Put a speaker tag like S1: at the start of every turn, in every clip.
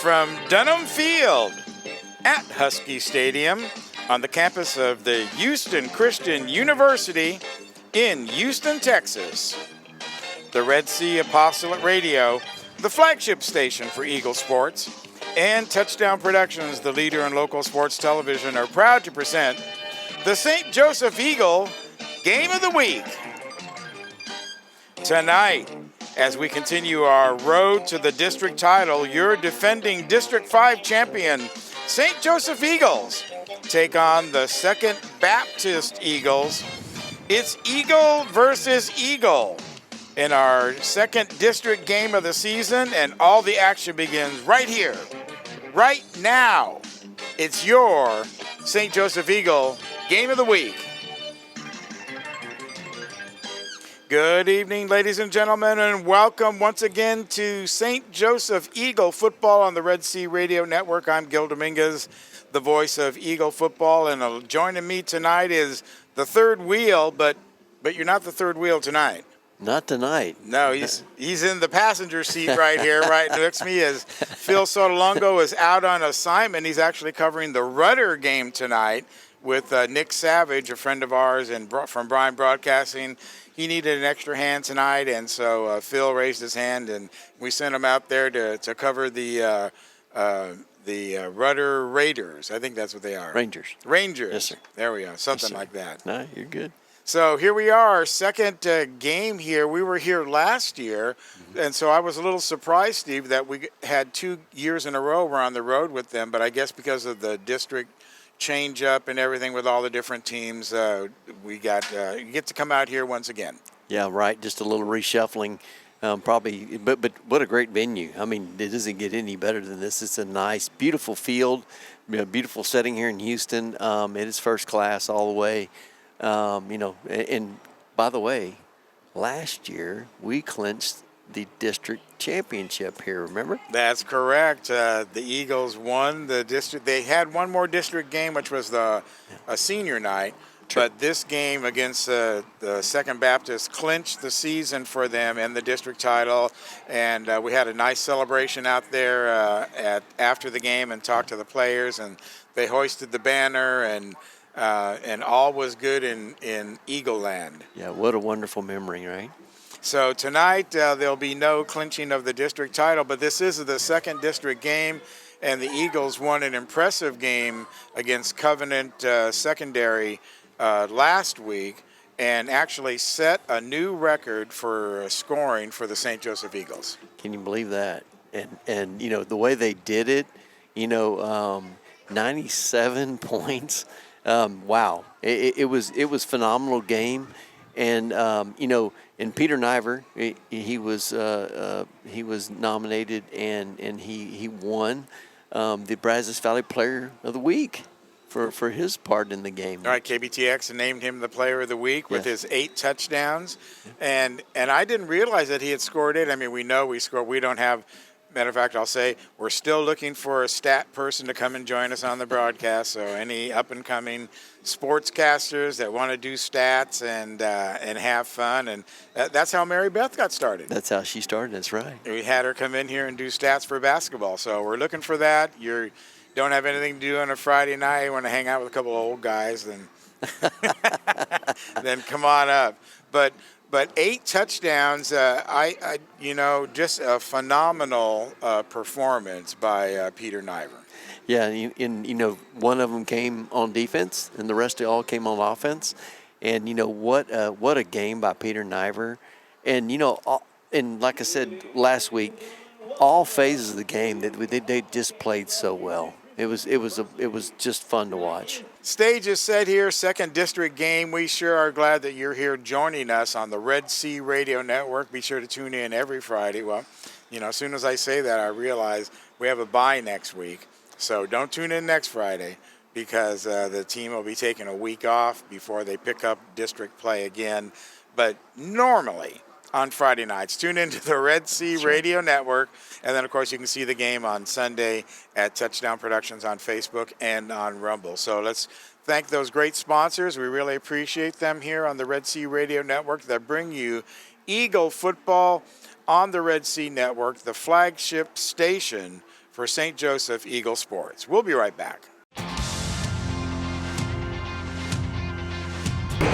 S1: from Dunham Field at Husky Stadium on the campus of the Houston Christian University in Houston, Texas. The Red Sea Apostolate Radio, the flagship station for Eagle Sports, and Touchdown Productions, the leader in local sports television, are proud to present the St. Joseph Eagle Game of the Week. Tonight, as we continue our road to the district title, your defending District 5 champion, St. Joseph Eagles, take on the Second Baptist Eagles. It's Eagle versus Eagle in our second district game of the season, and all the action begins right here, right now. It's your St. Joseph Eagle Game of the Week. Good evening, ladies and gentlemen, and welcome once again to St. Joseph Eagle Football on the Red Sea Radio Network. I'm Gil Dominguez, the voice of Eagle Football, and joining me tonight is the third wheel, but you're not the third wheel tonight.
S2: Not tonight.
S1: No, he's in the passenger seat right here. Right next to me is Phil Sotolongo is out on assignment. He's actually covering the Rudder game tonight with Nick Savage, a friend of ours and from Bryan Broadcasting. He needed an extra hand tonight, and so Phil raised his hand, and we sent him out there to cover the Rudder Raiders. I think that's what they are.
S2: Rangers.
S1: Yes, sir. There we go. Something
S2: yes,
S1: like that.
S2: No, you're good.
S1: So here we are, second game here. We were here last year, and so I was a little surprised, Steve, that we had 2 years in a row we're on the road with them, but I guess because of the district change up and everything with all the different teams, we get to come out here once again. Yeah,
S2: right. Just a little reshuffling, probably. But what a great venue. I mean, it doesn't get any better than this. It's a nice, beautiful field, beautiful setting here in Houston. It is first class all the way. And by the way, last year we clinched the district championship here, remember?
S1: That's correct. The Eagles won the district. They had one more district game, which was a senior night. True. But this game against the Second Baptist clinched the season for them and the district title. And we had a nice celebration out there after the game and talked to the players. And they hoisted the banner, and all was good in Eagle Land.
S2: Yeah, what a wonderful memory, right?
S1: So tonight there'll be no clinching of the district title, but this is the second district game, and the Eagles won an impressive game against Covenant Secondary last week and actually set a new record for scoring for the St. Joseph Eagles.
S2: Can you believe that? And the way they did it, 97 points. Wow. It was phenomenal game. And and Peter Niver, he was nominated and he won the Brazos Valley Player of the Week for his part in the game.
S1: All right, KBTX named him the Player of the Week with his 8 touchdowns, and I didn't realize that he had scored 8. I mean, we know we scored. We don't have. Matter of fact, I'll say we're still looking for a stat person to come and join us on the broadcast. So any up-and-coming sportscasters that want to do stats and have fun, and that's how Mary Beth got started.
S2: That's how she started. That's right.
S1: We had her come in here and do stats for basketball. So we're looking for that. You don't have anything to do on a Friday night. You want to hang out with a couple of old guys, then then come on up. But 8 touchdowns, just a phenomenal performance by Peter Niver.
S2: Yeah, and one of them came on defense, and the rest all came on offense. And what a game by Peter Niver. And and like I said last week, all phases of the game they just played so well. It was just fun to watch.
S1: Stage is set here, second district game. We sure are glad that you're here joining us on the Red Sea Radio Network. Be sure to tune in every Friday. Well, as soon as I say that, I realize we have a bye next week. So don't tune in next Friday because the team will be taking a week off before they pick up district play again. But normally on Friday nights, tune into the Red Sea Radio Network. And then, of course, you can see the game on Sunday at Touchdown Productions on Facebook and on Rumble. So let's thank those great sponsors. We really appreciate them here on the Red Sea Radio Network that bring you Eagle football on the Red Sea Network, the flagship station for St. Joseph Eagle Sports. We'll be right back.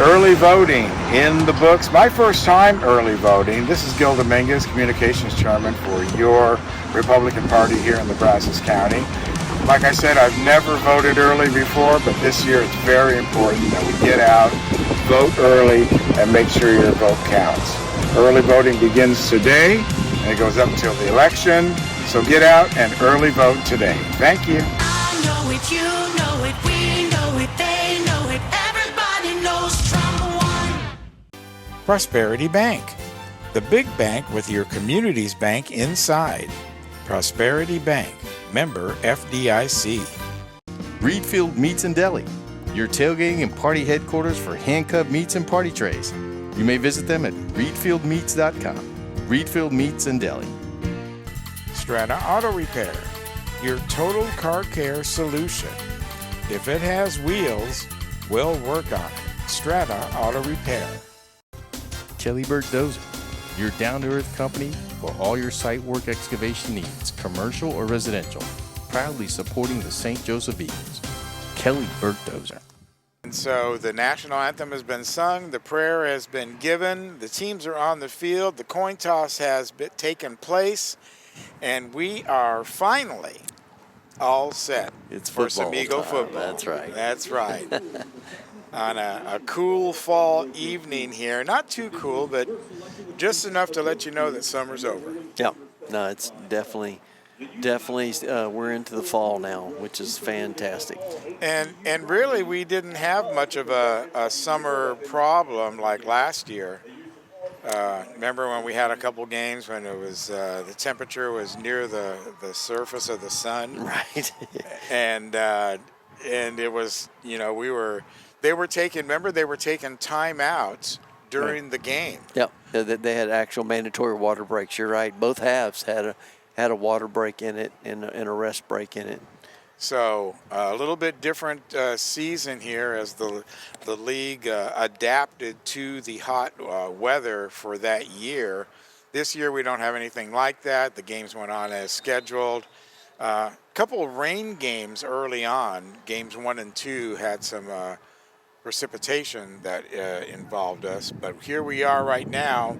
S1: Early voting in the books. My first time early voting. This is Gil Dominguez, Communications Chairman for your Republican Party here in the Brazos County. Like I said, I've never voted early before, but this year it's very important that we get out, vote early, and make sure your vote counts. Early voting begins today, and it goes up until the election. So get out and early vote today. Thank you.
S3: I know it, you know it, we know it, they know it, everybody knows Trump won.
S1: Prosperity Bank, the big bank with your community's bank inside. Prosperity Bank, member FDIC.
S4: Reedfield Meats and Deli, your tailgating and party headquarters for hand-cut meats and party trays. You may visit them at reedfieldmeats.com. Reedfield Meats and Deli.
S1: Strata Auto Repair, your total car care solution. If it has wheels, we'll work on it. Strata Auto Repair.
S4: Kelly Burt Dozer, your down-to-earth company for all your site work excavation needs, commercial or residential. Proudly supporting the St. Joseph Eagles. Kelly Burt Dozer.
S1: And so the national anthem has been sung, the prayer has been given, the teams are on the field, the coin toss has taken place, and we are finally all set
S2: It's
S1: for some
S2: football
S1: Eagle
S2: time.
S1: football.
S2: That's right.
S1: That's right. On a cool fall evening here. Not too cool, but just enough to let you know that summer's over.
S2: Yeah, no, it's definitely we're into the fall now, which is fantastic.
S1: And really, we didn't have much of a summer problem like last year. Remember when we had a couple games when it was the temperature was near the surface of the sun,
S2: Right.
S1: and it was, they were taking timeouts during the game.
S2: Yep, they had actual mandatory water breaks. You're right. Both halves had a water break in it and a rest break in it.
S1: So a little bit different season here as the league adapted to the hot weather for that year. This year we don't have anything like that. The games went on as scheduled. A couple of rain games early on. Games 1 and 2 had some precipitation that involved us. But here we are right now,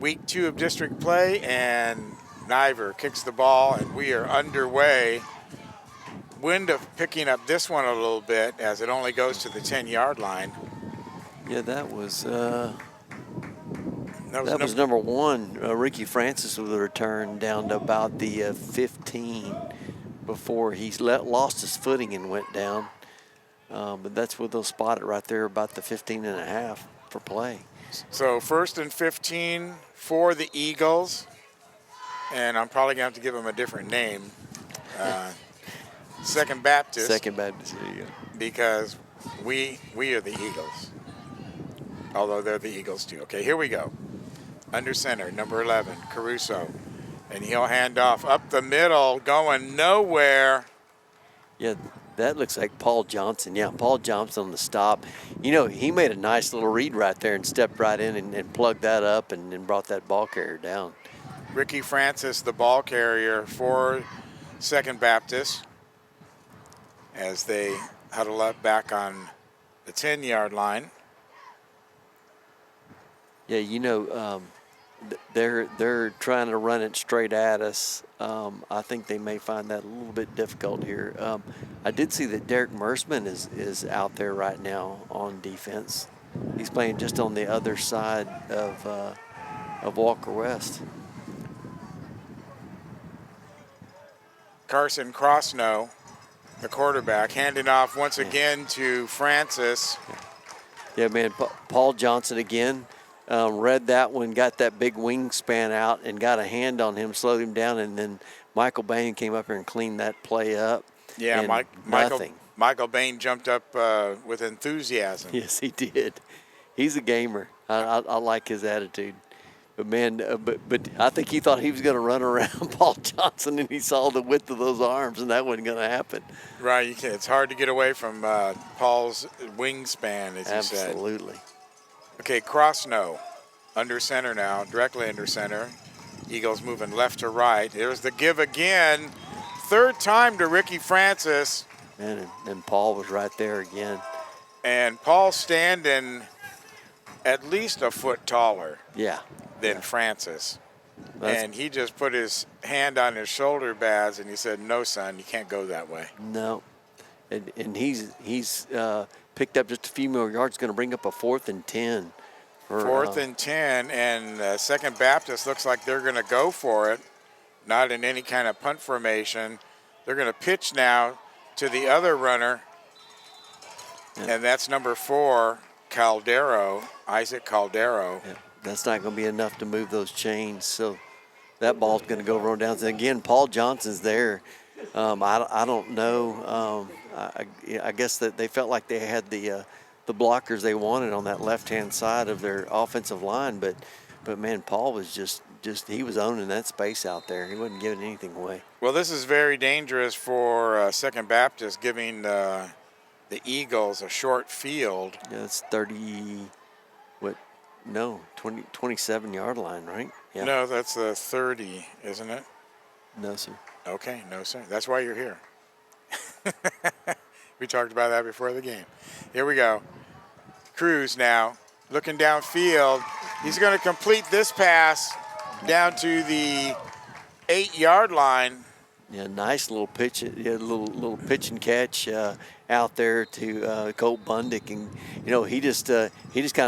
S1: week 2 of district play, and Niver kicks the ball, and we are underway. Wind of picking up this one a little bit as it only goes to the 10-yard line.
S2: Yeah, that was
S1: That
S2: was number 1. Ricky Francis with a return down to about the 15 before he lost his footing and went down. But that's where they'll spot it right there, about the 15 and a half for play.
S1: So 1st and 15 for the Eagles, and I'm probably going to have to give them a different name. Second Baptist.
S2: Second Baptist, there you go.
S1: Because we are the Eagles, although they're the Eagles too. Okay, here we go. Under center, number 11, Caruso, and he'll hand off up the middle, going nowhere.
S2: Yeah, that looks like Paul Johnson. Yeah, Paul Johnson on the stop. He made a nice little read right there and stepped right in and plugged that up and brought that ball carrier down.
S1: Ricky Francis, the ball carrier for Second Baptist, as they huddle up back on the 10-yard line.
S2: Yeah, they're trying to run it straight at us. I think they may find that a little bit difficult here. I did see that Derek Mersman is out there right now on defense. He's playing just on the other side of Walker West.
S1: Carson Crossnow, the quarterback, handing off once again to Francis.
S2: Yeah, man, Paul Johnson again. Read that one, got that big wingspan out and got a hand on him, slowed him down, and then Michael Bain came up here and cleaned that play up.
S1: Yeah,
S2: Nothing.
S1: Michael Bain jumped up with enthusiasm.
S2: Yes, he did. He's a gamer. I like his attitude. But, man, but I think he thought he was going to run around Paul Johnson, and he saw the width of those arms, and that wasn't going to happen.
S1: Right. It's hard to get away from Paul's wingspan, as you said.
S2: Absolutely.
S1: Okay, Crossnow under center now, directly under center. Eagles moving left to right. There's the give again. third time to Ricky Francis,
S2: And Paul was right there again.
S1: and Paul standing at least a foot taller
S2: Yeah.
S1: than Francis.
S2: That's-
S1: And he just put his hand on his shoulder pads and he said, "No, son, you can't go that way."
S2: No. And he's picked up just a few more yards, going to bring up a 4th and 10. For,
S1: 4th and 10, and Second Baptist looks like they're going to go for it, not in any kind of punt formation. They're going to pitch now to the other runner, and that's number 4, Caldero, Isaac Caldero.
S2: Yeah, that's not going to be enough to move those chains. So that ball's going to go run down. And again, Paul Johnson's there. I don't know. I guess that they felt like they had the blockers they wanted on that left-hand side of their offensive line, but man, Paul was just he was owning that space out there. He wasn't giving anything away.
S1: Well, this is very dangerous for Second Baptist, giving the Eagles a short field.
S2: Yeah, it's 27-yard line, right? Yeah.
S1: No, that's the 30, isn't it?
S2: No, sir.
S1: Okay, no, sir. That's why you're here. We talked about that before the game. Here we go. Cruz now looking downfield. He's going to complete this pass down to the 8-yard line.
S2: Yeah, nice little pitch. Yeah, little pitch and catch out there to Colt Bundick, and he just kind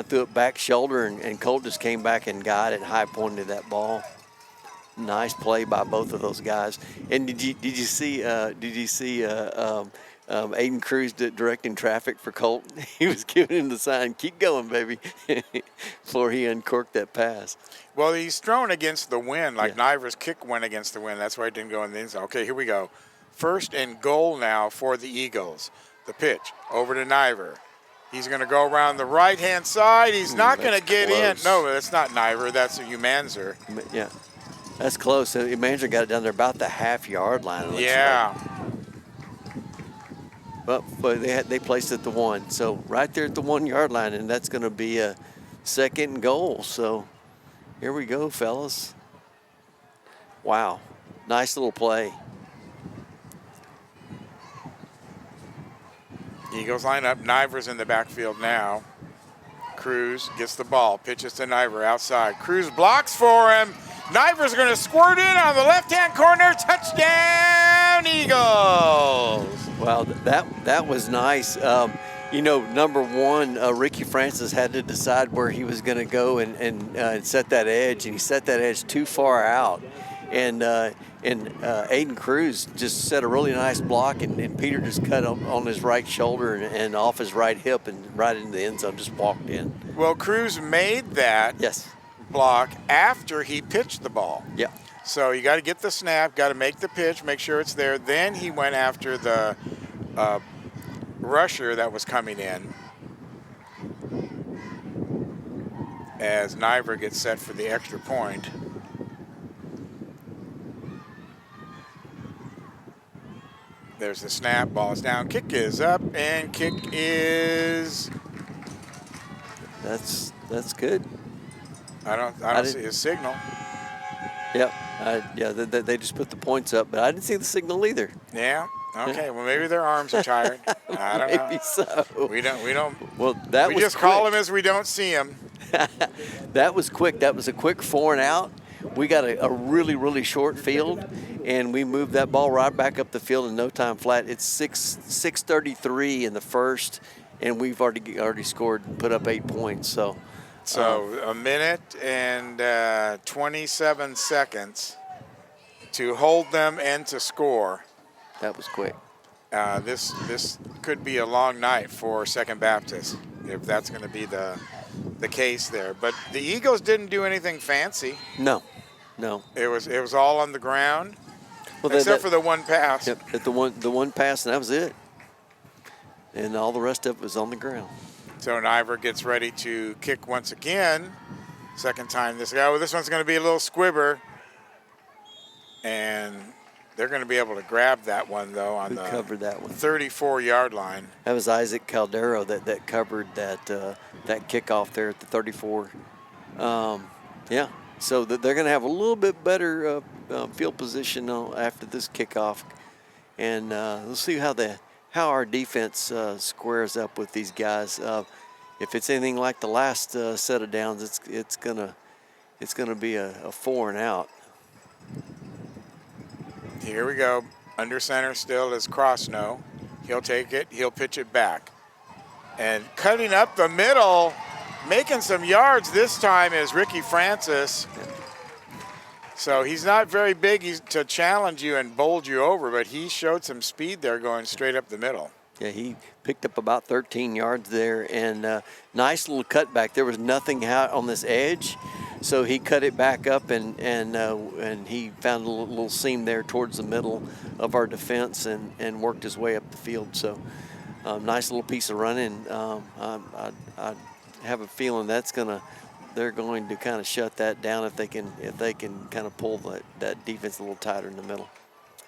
S2: of threw it back shoulder, and Colt just came back and got it, high pointed that ball. Nice play by both of those guys. And did you see Aiden Cruz directing traffic for Colt? He was giving him the sign, "Keep going, baby," before he uncorked that pass.
S1: Well, he's thrown against the wind, like
S2: Yeah.
S1: Niver's kick went against the wind. That's why it didn't go in the end zone. Okay, here we go. 1st and goal now for the Eagles. The pitch over to Niver. He's going to go around the right-hand side. He's not going to
S2: that's
S1: get in.
S2: close.
S1: No, that's not Niver. That's a Humanzer.
S2: Yeah, that's close. So Manager got it down there about the half-yard line. it looks
S1: Yeah.
S2: like. But they placed it at the 1, so right there at the 1-yard line, and that's going to be a 2nd and goal. So here we go, fellas. Wow, nice little play.
S1: Eagles line up. Niver's in the backfield now. Cruz gets the ball, pitches to Niver outside. Cruz blocks for him. Niver's going to squirt in on the left-hand corner. Touchdown, Eagles!
S2: Wow, that was nice. Number one, Ricky Francis had to decide where he was going to go and set that edge, and he set that edge too far out. And Aiden Cruz just set a really nice block, and Peter just cut on his right shoulder and off his right hip and right into the end zone, just walked in.
S1: Well, Cruz made that
S2: Yes.
S1: block after he pitched the ball.
S2: Yeah.
S1: So you got to get the snap, got to make the pitch, make sure it's there. Then he went after the rusher that was coming in as Niver gets set for the extra point. There's the snap, ball is down, kick is up, and kick is,
S2: That's good.
S1: I don't
S2: didn't-
S1: see his signal.
S2: Yep. They just put the points up, but I didn't see the signal either.
S1: Yeah. Okay. Well, maybe their arms are tired. I don't know.
S2: Maybe so.
S1: We don't.
S2: Well, that
S1: We
S2: was
S1: just call
S2: quick.
S1: them as we don't see them.
S2: That was quick. That was a quick 4 and out. We got a really, really short field, and we moved that ball right back up the field in no time flat. It's 6:33 in the first, and we've already scored and put up 8 points. So
S1: A minute and 27 seconds to hold them and to score.
S2: that was quick.
S1: This could be a long night for Second Baptist if that's going to be the case there. But the Eagles didn't do anything fancy.
S2: No.
S1: It was all on the ground,
S2: Well,
S1: except for the one pass.
S2: Yep, at the one pass, and that was it. And all the rest of it was on the ground.
S1: So Niver gets ready to kick once again. Second time this guy. Well, this one's going to be a little squibber. And they're going to be able to grab that one, though, on
S2: Who
S1: the
S2: covered that one?
S1: 34-yard line.
S2: That was Isaac Caldero that covered that kickoff there at the 34. Yeah, so they're going to have a little bit better field position after this kickoff and we'll see how our defense squares up with these guys. If it's anything like the last set of downs, it's gonna be a 4 and out.
S1: Here we go. Under center still is Crossno. He'll take it. He'll pitch it back. And cutting up the middle, making some yards this time is Ricky Francis. So he's not very big to challenge you and bowl you over, but he showed some speed there going straight up the middle.
S2: Yeah, he picked up about 13 yards there, and nice little cutback. There was nothing out on this edge, so he cut it back up, and he found a little seam there towards the middle of our defense, and worked his way up the field. So nice little piece of running. I have a feeling they're going to kind of shut that down if they can kind of pull that defense a little tighter in the middle.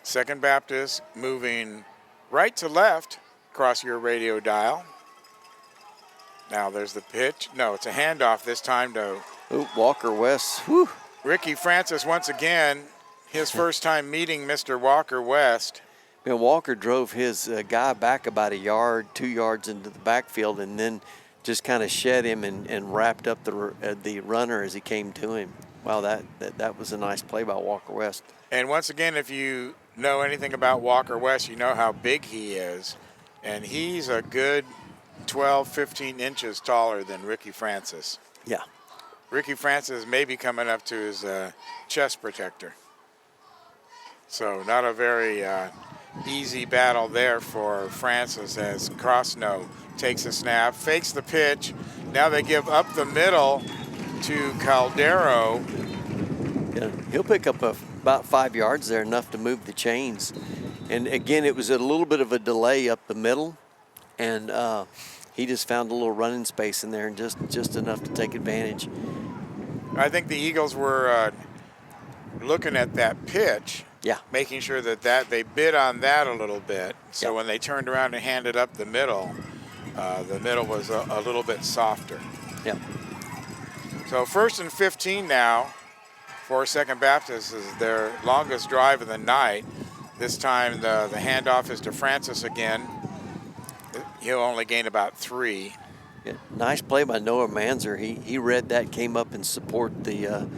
S1: Second Baptist moving right to left across your radio dial. Now there's the pitch. No, it's a handoff this time to
S2: Walker West. Whew.
S1: Ricky Francis once again, his first time meeting Mr. Walker West.
S2: Walker drove his guy back about 2 yards into the backfield, and then just kind of shed him and wrapped up the runner as he came to him. Wow, that was a nice play by Walker West.
S1: And once again, if you know anything about Walker West, you know how big he is. And he's a good 12, 15 inches taller than Ricky Francis.
S2: Yeah.
S1: Ricky Francis may be coming up to his chest protector. So not a very easy battle there for Francis as Crossno takes a snap, fakes the pitch. Now they give up the middle to Caldero.
S2: Yeah, he'll pick up about 5 yards there, enough to move the chains. And again, it was a little bit of a delay up the middle, and he just found a little running space in there, and just enough to take advantage.
S1: I think the Eagles were looking at that pitch, making sure that they bid on that a little bit. So when they turned around and handed up the middle was a little bit softer.
S2: Yeah.
S1: So 1st and 15 now for Second Baptist is their longest drive of the night. This time the handoff is to Francis again. He'll only gain about 3.
S2: Yeah, nice play by Noah Manzer. He read that, came up and support the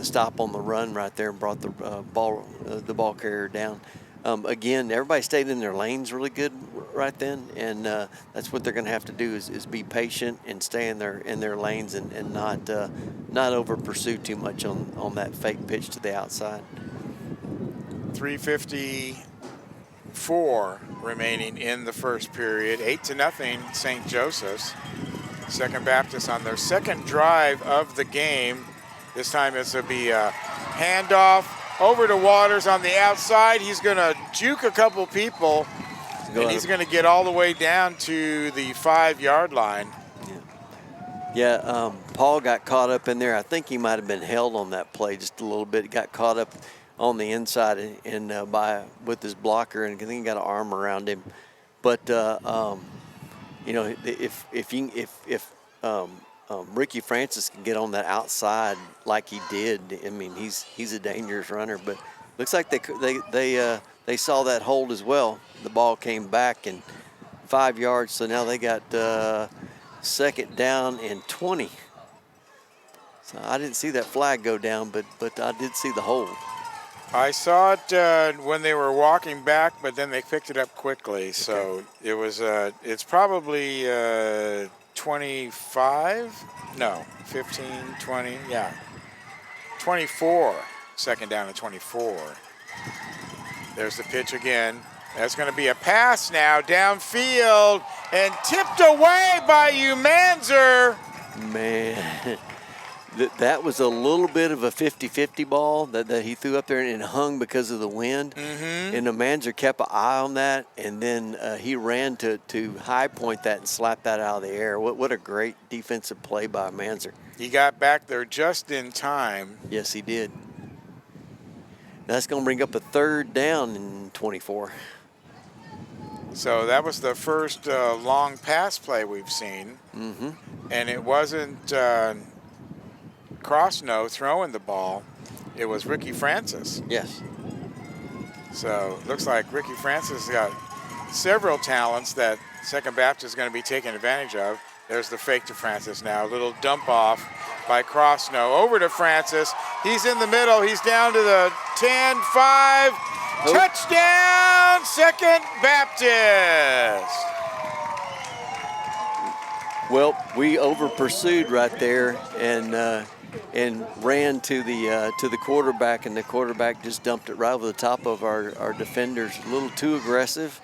S2: stop on the run right there and brought the ball carrier down. Again, everybody stayed in their lanes really good right then, and that's what they're going to have to do is be patient and stay in their lanes and not over pursue too much on that fake pitch to the outside.
S1: 3:54 remaining in the first period. 8-0 St. Joseph's. Second Baptist on their second drive of the game. This time it's going to be a handoff over to Waters on the outside. He's going to juke a couple people, and he's going to get all the way down to the 5-yard line.
S2: Yeah, Paul got caught up in there. I think he might have been held on that play just a little bit. Got caught up on the inside and with his blocker, and I think he got an arm around him. But if Ricky Francis can get on that outside like he did, I mean he's a dangerous runner. But looks like they saw that hold as well. The ball came back and 5 yards, so now they got second down and 20. So I didn't see that flag go down, but I did see the hold.
S1: I saw it when they were walking back, but then they picked it up quickly. So it was it's probably 25, no, 15, 20, 24, second down and 24. There's the pitch again. That's going to be a pass now downfield and tipped away by Umanzer.
S2: Man, that was a little bit of a 50-50 ball that he threw up there and it hung because of the wind.
S1: Mm-hmm.
S2: And Umanzer kept an eye on that, and then he ran to high point that and slap that out of the air. What a great defensive play by Umanzer.
S1: He got back there just in time.
S2: Yes, he did. That's going to bring up a third down in 24.
S1: So that was the first long pass play we've seen.
S2: Mm-hmm.
S1: And it wasn't Crossno throwing the ball. It was Ricky Francis.
S2: Yes.
S1: So looks like Ricky Francis got several talents that Second Baptist is going to be taking advantage of. There's the fake to Francis now. A little dump off by Crossno. Over to Francis. He's in the middle. He's down to the 10, 5. Touchdown, Second Baptist.
S2: Well, we over pursued right there and ran to the quarterback, and the quarterback just dumped it right over the top of our defenders. A little too aggressive,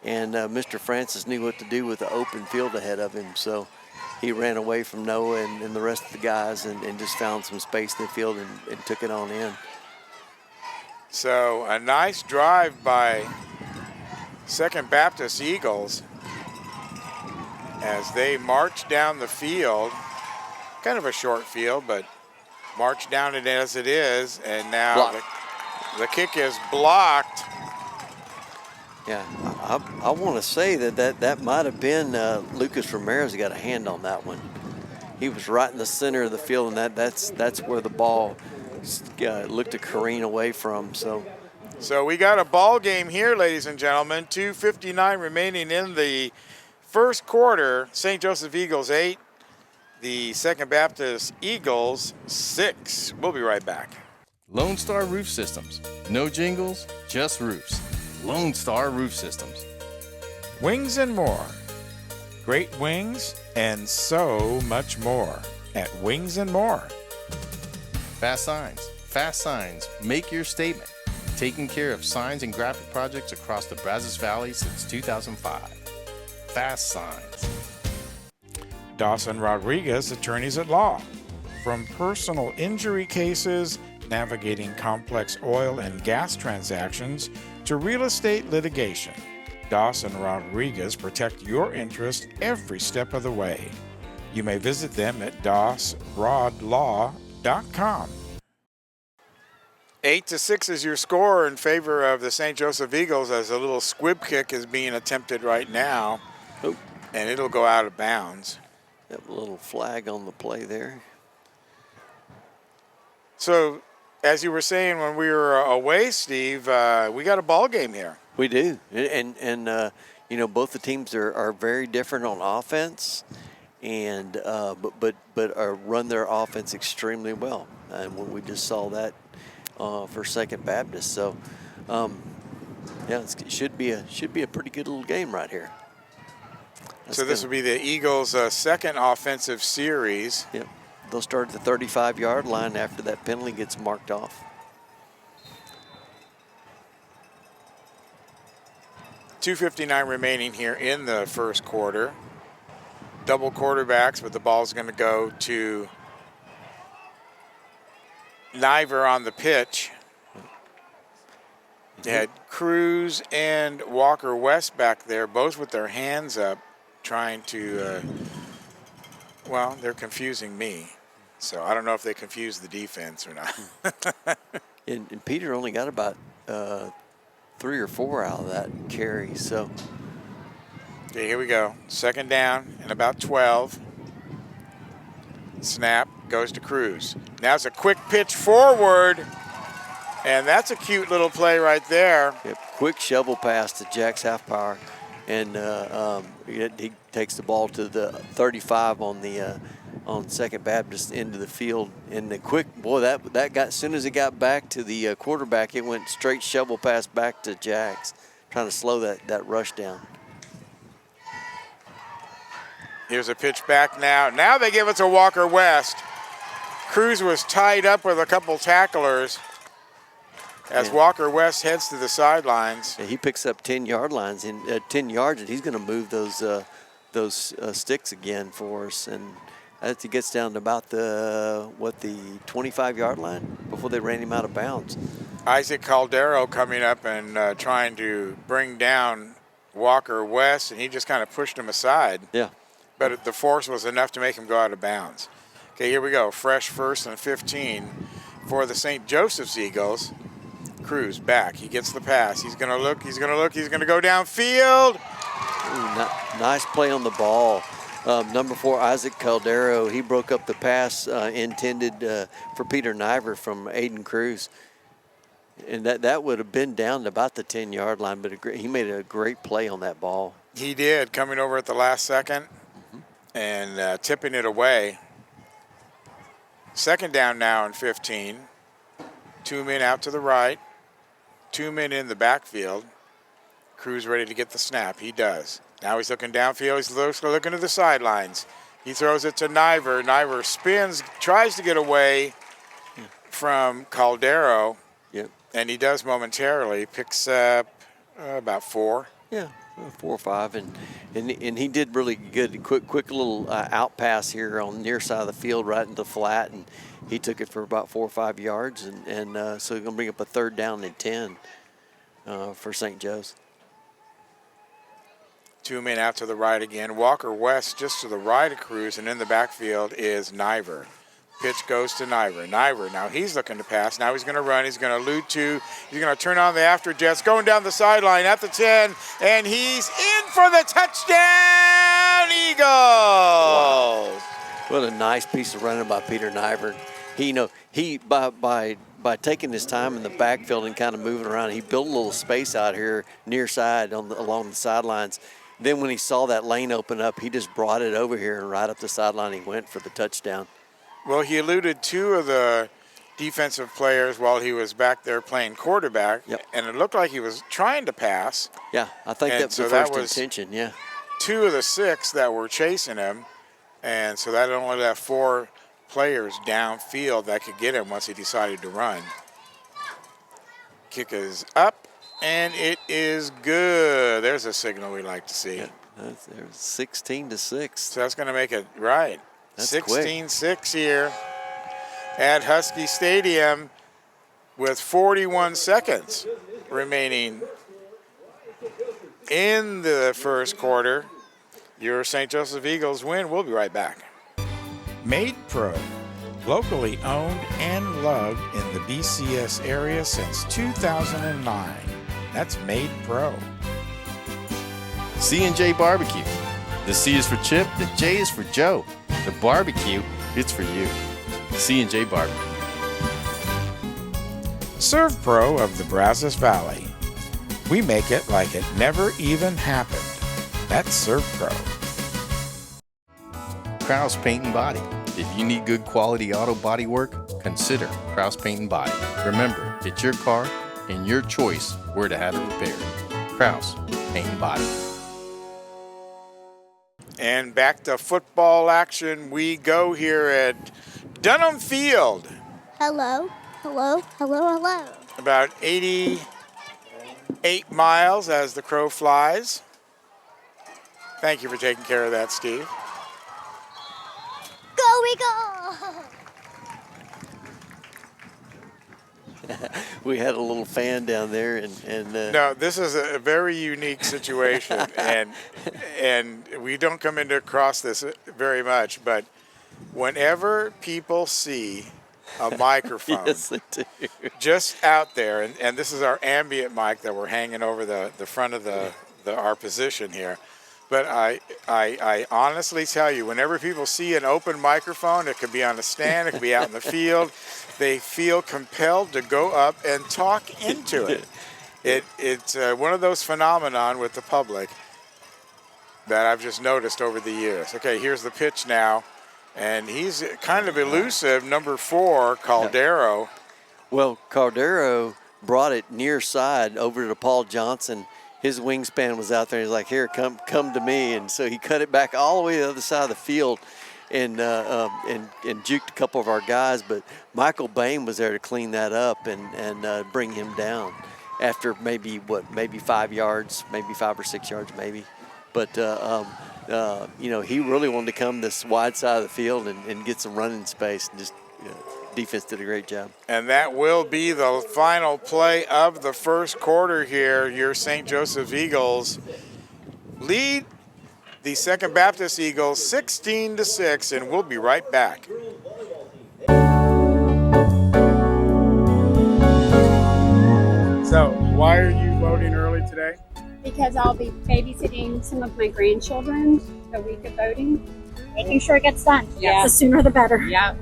S2: and Mr. Francis knew what to do with the open field ahead of him. So he ran away from Noah and the rest of the guys and just found some space in the field and took it on in.
S1: So a nice drive by Second Baptist Eagles as they march down the field. Kind of a short field, but march down it as it is. And now the kick is blocked.
S2: Yeah, I want to say that might have been Lucas Ramirez got a hand on that one. He was right in the center of the field, and that's where the ball looked to careen away from. So
S1: we got a ball game here, ladies and gentlemen. 2:59 remaining in the first quarter. St. Joseph Eagles 8, the Second Baptist Eagles 6. We'll be right back.
S4: Lone Star Roof Systems. No jingles, just roofs. Lone Star Roof Systems.
S1: Wings and more. Great wings and so much more at Wings and More.
S4: Fast Signs. Fast Signs. Make your statement. Taking care of signs and graphic projects across the Brazos Valley since 2005. Fast Signs.
S1: Dawson Rodriguez, attorneys at law. From personal injury cases, navigating complex oil and gas transactions, to real estate litigation, Dawson Rodriguez protect your interest every step of the way. You may visit them at dawsrodlaw.com. 8-6 is your score in favor of the St. Joseph Eagles as a little squib kick is being attempted right now.
S2: Oh.
S1: And it'll go out of bounds.
S2: That little flag on the play there.
S1: So, as you were saying when we were away, Steve, we got a ball game here.
S2: We do, and you know, both the teams are very different on offense, and but run their offense extremely well, and we just saw that for Second Baptist. So, yeah, it should be a pretty good little game right here.
S1: So this will be the Eagles' second offensive series.
S2: Yep. They'll start at the 35-yard line after that penalty gets marked off.
S1: 2:59 remaining here in the first quarter. Double quarterbacks, but the ball's going to go to Niver on the pitch. They had Cruz and Walker West back there, both with their hands up, trying to, well, they're confusing me. So I don't know if they confused the defense or not.
S2: and Peter only got about 3 or 4 out of that carry. So,
S1: okay, here we go. Second down and about 12. Snap goes to Cruz. Now it's a quick pitch forward, and that's a cute little play right there.
S2: yep, quick shovel pass to Jack's half power, and he takes the ball to the 35 on Second Baptist into the field. And the quick, boy, that got, as soon as it got back to the quarterback, it went straight shovel pass back to Jax, trying to slow that rush down.
S1: Here's a pitch back now. Now they give it to Walker West. Cruz was tied up with a couple tacklers as Walker West heads to the sidelines.
S2: Yeah, he picks up 10-yard lines in 10 yards, and he's going to move those sticks again for us. And as he gets down to about the 25-yard line before they ran him out of bounds.
S1: Isaac Caldero coming up and trying to bring down Walker West, and he just kind of pushed him aside.
S2: Yeah.
S1: But the force was enough to make him go out of bounds. Okay, here we go. Fresh first and 15 for the St. Joseph's Eagles. Cruz back. He gets the pass. He's going to look. He's going to look. He's going to go downfield.
S2: Ooh, nice play on the ball. Number 4, Isaac Caldero, he broke up the pass intended for Peter Niver from Aiden Cruz. And that would have been down to about the 10-yard line, but he made a great play on that ball.
S1: He did, coming over at the last second and tipping it away. Second down now and 15. 2 men out to the right. 2 men in the backfield. Cruz ready to get the snap. He does. Now he's looking downfield. He's looking to the sidelines. He throws it to Niver. Niver spins, tries to get away from Caldero.
S2: Yep.
S1: And he does momentarily. Picks up about 4.
S2: Yeah, 4 or 5, and he did really good. Quick little out pass here on the near side of the field, right into flat, and he took it for about 4 or 5 yards, and so he's gonna bring up a 3rd down and 10 for St. Joe's.
S1: 2 men out to the right again. Walker West just to the right of Cruz, and in the backfield is Niver. Pitch goes to Niver. Niver, now he's looking to pass. Now he's going to run. He's going to elude 2. He's going to turn on the after jets, going down the sideline at the 10, and he's in for the touchdown, Eagles! Wow.
S2: What a nice piece of running by Peter Niver. He by taking his time in the backfield and kind of moving around, he built a little space out here near side along the sidelines. Then when he saw that lane open up, he just brought it over here and right up the sideline he went for the touchdown.
S1: Well, he eluded 2 of the defensive players while he was back there playing quarterback, and it looked like he was trying to pass.
S2: Yeah, I think that's the first intention, yeah.
S1: 2 of the 6 that were chasing him, and so that only left 4 players downfield that could get him once he decided to run. Kick is up, and it is good. There's a signal we like to see.
S2: Yeah, there's 16-6.
S1: So that's going to make it right.
S2: That's
S1: 16-6 here at Husky Stadium with 41 seconds remaining in the first quarter. Your St. Joseph Eagles win. We'll be right back. Made Pro, locally owned and loved in the BCS area since 2009. That's Made Pro.
S4: C&J Barbecue. The C is for Chip, the J is for Joe. The barbecue, it's for you. C&J Barbecue.
S1: Serve Pro of the Brazos Valley. We make it like it never even happened. That's Serve Pro.
S4: Kraus Paint and Body. If you need good quality auto body work, consider Kraus Paint and Body. Remember, it's your car and your choice where to have it repaired. Kraus Paint and Body.
S1: And back to football action we go here at Dunham Field.
S5: Hello, hello, hello, hello.
S1: About 88 miles as the crow flies. Thank you for taking care of that, Steve.
S5: Go Eagles!
S2: We had a little fan down there, and
S1: No, this is a very unique situation, and we don't come into across this very much, but whenever people see a microphone
S2: yes, they do.
S1: just out there, and this is our ambient mic that we're hanging over the front of our position here. But I honestly tell you, whenever people see an open microphone, it could be on a stand, it could be out in the field, they feel compelled to go up and talk into it. It's one of those phenomenon with the public that I've just noticed over the years. Okay, here's the pitch now, and he's kind of elusive, number 4, Caldero.
S2: Well, Caldero brought it near side over to Paul Johnson. His wingspan was out there. He's like, here, come to me. And so he cut it back all the way to the other side of the field and juked a couple of our guys. But Michael Bain was there to clean that up and bring him down after maybe 5 yards, maybe 5 or 6 yards, maybe. But, he really wanted to come this wide side of the field and get some running space. And just defense did a great job.
S1: And that will be the final play of the first quarter here. Your St. Joseph Eagles lead the Second Baptist Eagles 16-6, and we'll be right back. So, why are you voting early today?
S6: Because I'll be babysitting some of my grandchildren the week of voting. Making sure it gets done.
S7: Yeah.
S6: The sooner the better.
S7: Yeah.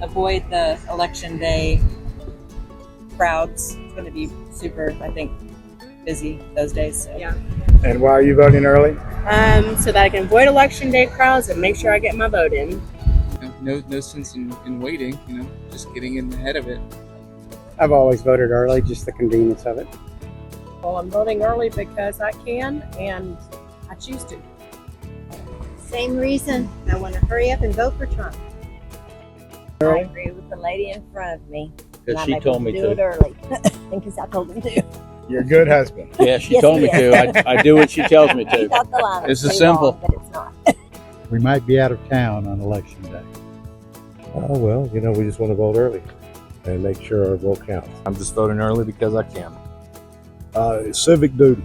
S7: Avoid the election day crowds. It's going to be super, I think, busy those days. So.
S6: Yeah.
S1: And why are you voting early?
S7: So that I can avoid election day crowds and make sure I get my vote in.
S8: No sense in waiting, just getting in ahead of it.
S9: I've always voted early, just the convenience of it.
S7: Well, I'm voting early because I can and I choose to.
S10: Same reason. I want to hurry up and vote for Trump. I agree with the lady in front of me.
S11: Because she told me
S10: do it
S11: to.
S10: early. Because I told him to.
S1: You're a good husband.
S11: Yeah, she
S10: Yes,
S11: told me
S10: he
S11: to. I do what she tells me
S10: He
S11: to.
S10: thought the line
S11: This
S10: was
S11: is
S10: too long,
S11: simple.
S10: but it's not.
S9: We might be out of town on election day.
S12: Oh, well, we just want to vote early and make sure our vote counts.
S4: I'm just voting early because I can.
S12: Civic duty.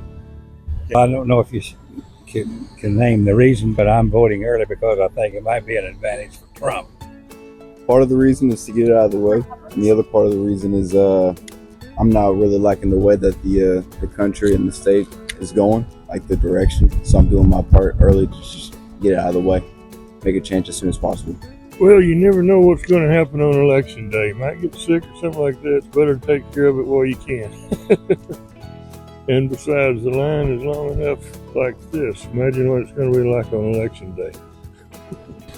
S9: I don't know if you can name the reason, but I'm voting early because I think it might be an advantage for Trump.
S13: Part of the reason is to get it out of the way, and the other part of the reason is I'm not really liking the way that the country and the state is going, like the direction. So I'm doing my part early to just get it out of the way, make a change as soon as possible.
S12: Well, you never know what's going to happen on election day. You might get sick or something like that. It's better to take care of it while you can. And besides, the line is long enough like this. Imagine what it's going to be like on election day.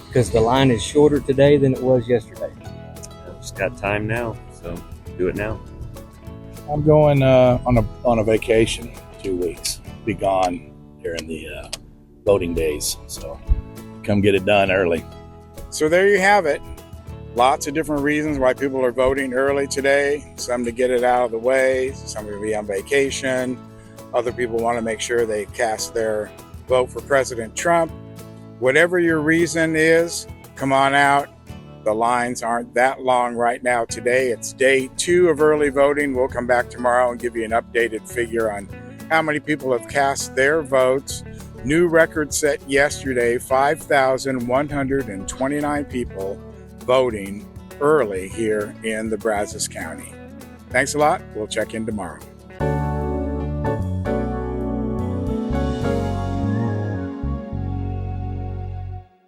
S9: Because the line is shorter today than it was yesterday.
S11: Just got time now, so do it now.
S9: I'm going on a vacation 2 weeks. Be gone during the voting days, so come get it done early.
S1: So there you have it. Lots of different reasons why people are voting early today. Some to get it out of the way, some to be on vacation. Other people want to make sure they cast their vote for President Trump. Whatever your reason is, come on out. The lines aren't that long right now today. It's day 2 of early voting. We'll come back tomorrow and give you an updated figure on how many people have cast their votes. New record set yesterday, 5,129 people voting early here in the Brazos County. Thanks a lot. We'll check in tomorrow.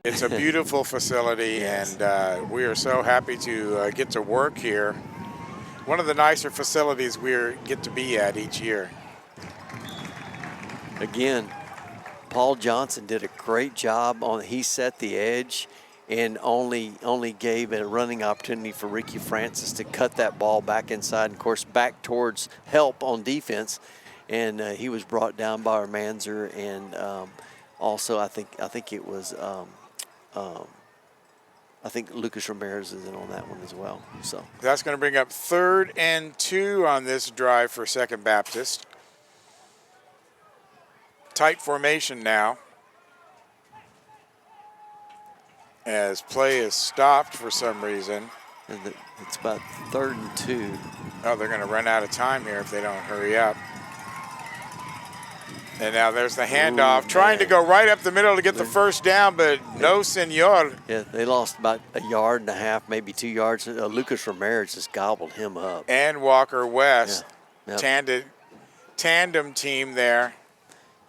S1: It's a beautiful facility,
S2: Yes.
S1: and we are so happy to get to work here. One of the nicer facilities we get to be at each year.
S2: Again, Paul Johnson did a great job he set the edge and only gave a running opportunity for Ricky Francis to cut that ball back inside, and of course back towards help on defense, and he was brought down by our Manzer, and also I think it was I think Lucas Ramirez is in on that one as well. So
S1: That's going to bring up 3rd and 2 on this drive for Second Baptist. Tight formation now, as play is stopped for some reason.
S2: and it's about 3rd and 2.
S1: Oh, they're going to run out of time here if they don't hurry up. And now there's the handoff, trying to go right up the middle to get the first down, but no, senor.
S2: Yeah, they lost about 1.5 yards, maybe 2 yards. Lucas Ramirez just gobbled him up.
S1: And Walker West,
S2: Yeah. Yep.
S1: tandem team there.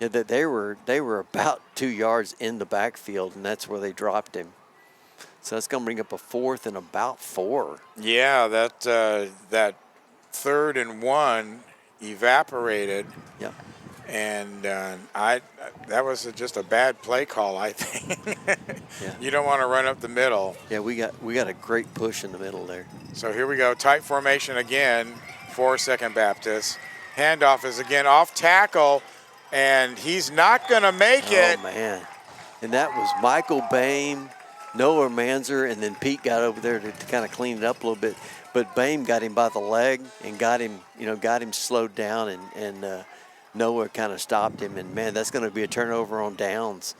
S2: Yeah, that they were about 2 yards in the backfield, and that's where they dropped him. So that's going to bring up a 4th and about 4.
S1: Yeah, that 3rd and 1 evaporated.
S2: Yep.
S1: And that was just a bad play call, I think.
S2: Yeah.
S1: You don't want to run up the middle.
S2: Yeah, we got a great push in the middle there.
S1: So here we go, tight formation again for Second Baptist. Handoff is again off tackle, and he's not going to make it.
S2: Oh, man. And that was Michael Boehm, Noah Manzer, and then Pete got over there to kind of clean it up a little bit. But Boehm got him by the leg and got him slowed down, and Noah kind of stopped him. And, man, that's going to be a turnover on downs.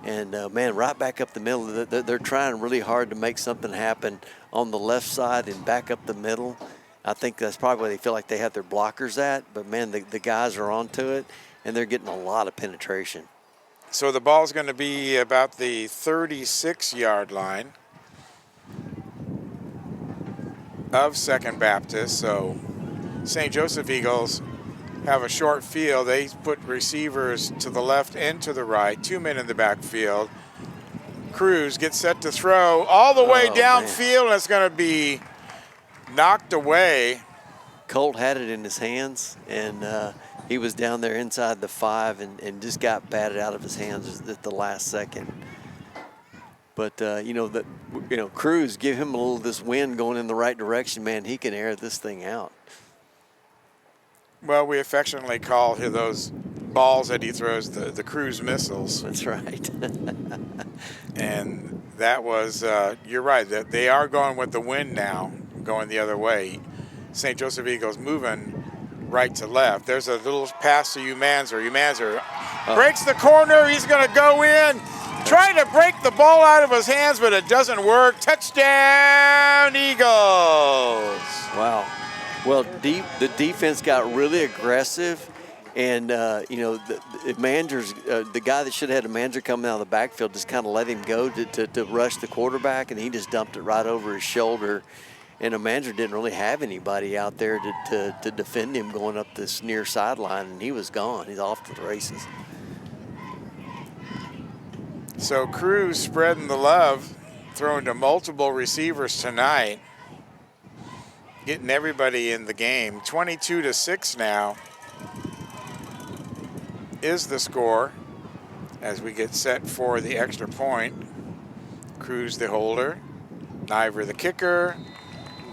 S2: And, man, right back up the middle. They're trying really hard to make something happen on the left side and back up the middle. I think that's probably where they feel like they have their blockers at. But, man, the guys are onto it, and they're getting a lot of penetration.
S1: So the ball's going to be about the 36-yard line of Second Baptist. So St. Joseph Eagles have a short field. They put receivers to the left and to the right, 2 men in the backfield. Cruz gets set to throw all the way downfield, and it's going to be knocked away.
S2: Colt had it in his hands, and he was down there inside the 5 and just got batted out of his hands at the last second. But Cruz, give him a little of this wind going in the right direction, man. He can air this thing out.
S1: Well, we affectionately call those balls that he throws the Cruz missiles.
S2: That's right.
S1: And that was, you're right, that they are going with the wind now, going the other way. St. Joseph Eagles moving right to left. There's a little pass to Umanzer. Umanzer breaks the corner. He's going to go in. Trying to break the ball out of his hands, but it doesn't work. Touchdown, Eagles.
S2: Wow. Well, the defense got really aggressive, and the guy that should have had a Manger coming out of the backfield just kind of let him go to rush the quarterback, and he just dumped it right over his shoulder. And Manger didn't really have anybody out there to defend him going up this near sideline, and he was gone. He's off to the races.
S1: So Cruz spreading the love, throwing to multiple receivers tonight, getting everybody in the game. 22-6 now is the score as we get set for the extra point. Cruz the holder, Niver the kicker.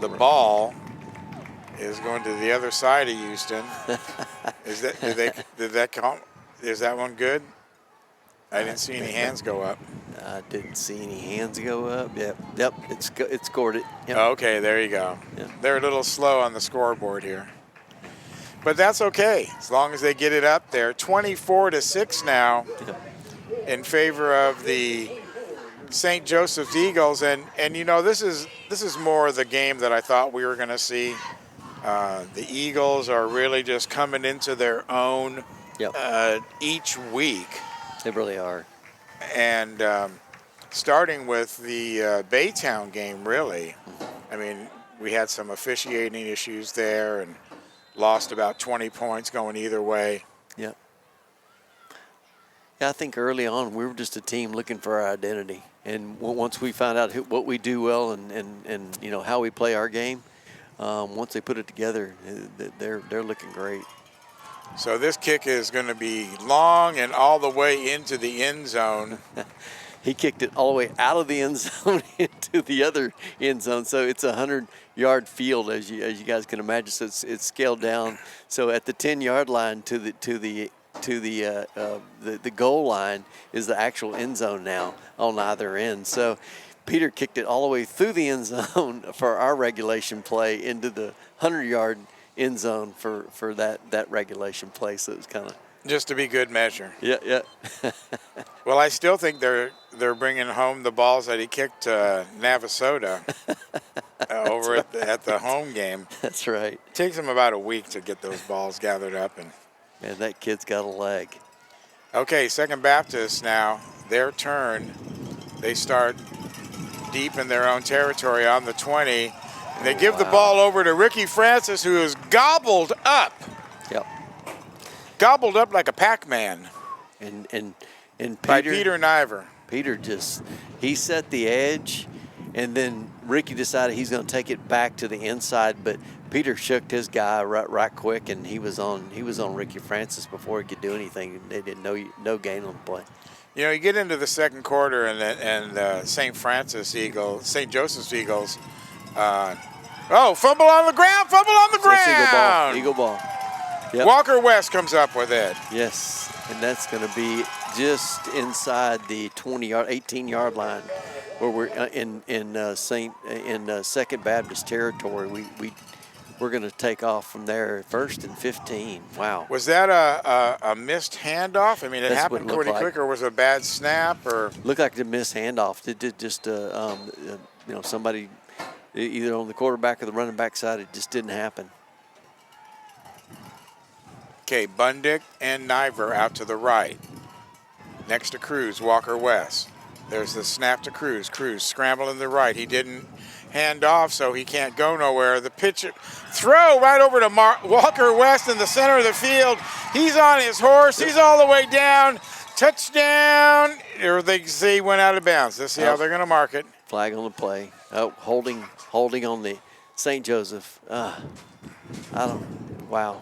S1: The ball is going to the other side of Houston. Is that one good? I didn't see any hands go up.
S2: I didn't see any hands go up. Yep, it scored it. Yep.
S1: Okay, there you go.
S2: Yep.
S1: They're a little slow on the scoreboard here. But that's okay, as long as they get it up there. 24-6 now in favor of the St. Joseph's Eagles. And this is more the game that I thought we were going to see. The Eagles are really just coming into their own each week.
S2: They really are.
S1: And starting with the Baytown game, really. I mean, we had some officiating issues there and lost about 20 points going either way.
S2: Yep. Yeah, I think early on we were just a team looking for our identity. And once we found out what we do well and how we play our game, once they put it together, they're looking great.
S1: So this kick is going to be long and all the way into the end zone.
S2: He kicked it all the way out of the end zone into the other end zone. So it's a 100-yard field, as you guys can imagine. So it's scaled down. So at the 10-yard line to the goal line is the actual end zone now on either end. So Peter kicked it all the way through the end zone for our regulation play into the 100-yard end zone for that regulation play. So it was kind of
S1: just to be good measure.
S2: Yeah.
S1: Well, I still think they're bringing home the balls that he kicked to Navasota over at the home game.
S2: That's right.
S1: It takes him about a week to get those balls gathered up.
S2: And that kid's got a leg.
S1: Okay, Second Baptist now, their turn. They start deep in their own territory on the 20. And they give the ball over to Ricky Francis, who is gobbled up.
S2: Yep.
S1: Gobbled up like a Pac-Man.
S2: And Peter,
S1: by Peter Niver.
S2: Peter he set the edge, and then Ricky decided he's going to take it back to the inside, but Peter shook his guy right quick, and he was on Ricky Francis before he could do anything. They didn't no gain on the play.
S1: You get into the second quarter, and St. Joseph's Eagles. Fumble on the ground! Fumble on the ground!
S2: Eagle ball. Yep.
S1: Walker West comes up with it.
S2: Yes, and that's going to be just inside the 18-yard line, where we're in Second Baptist territory. We're going to take off from there, 1st and 15. Wow.
S1: Was that a missed handoff? I mean, it happened pretty quick, or was it a bad snap? Or
S2: looked like a missed handoff. It did just somebody either on the quarterback or the running back side. It just didn't happen.
S1: Okay, Bundick and Niver out to the right. Next to Cruz, Walker West. There's the snap to Cruz. Cruz scrambling the right. He didn't hand off, so he can't go nowhere. The pitch, throw right over to Walker West in the center of the field. He's on his horse. He's all the way down. Touchdown. Or they say he went out of bounds. Let's see how they're going to mark it.
S2: Flag on the play. Oh, holding on the St. Joseph. Wow.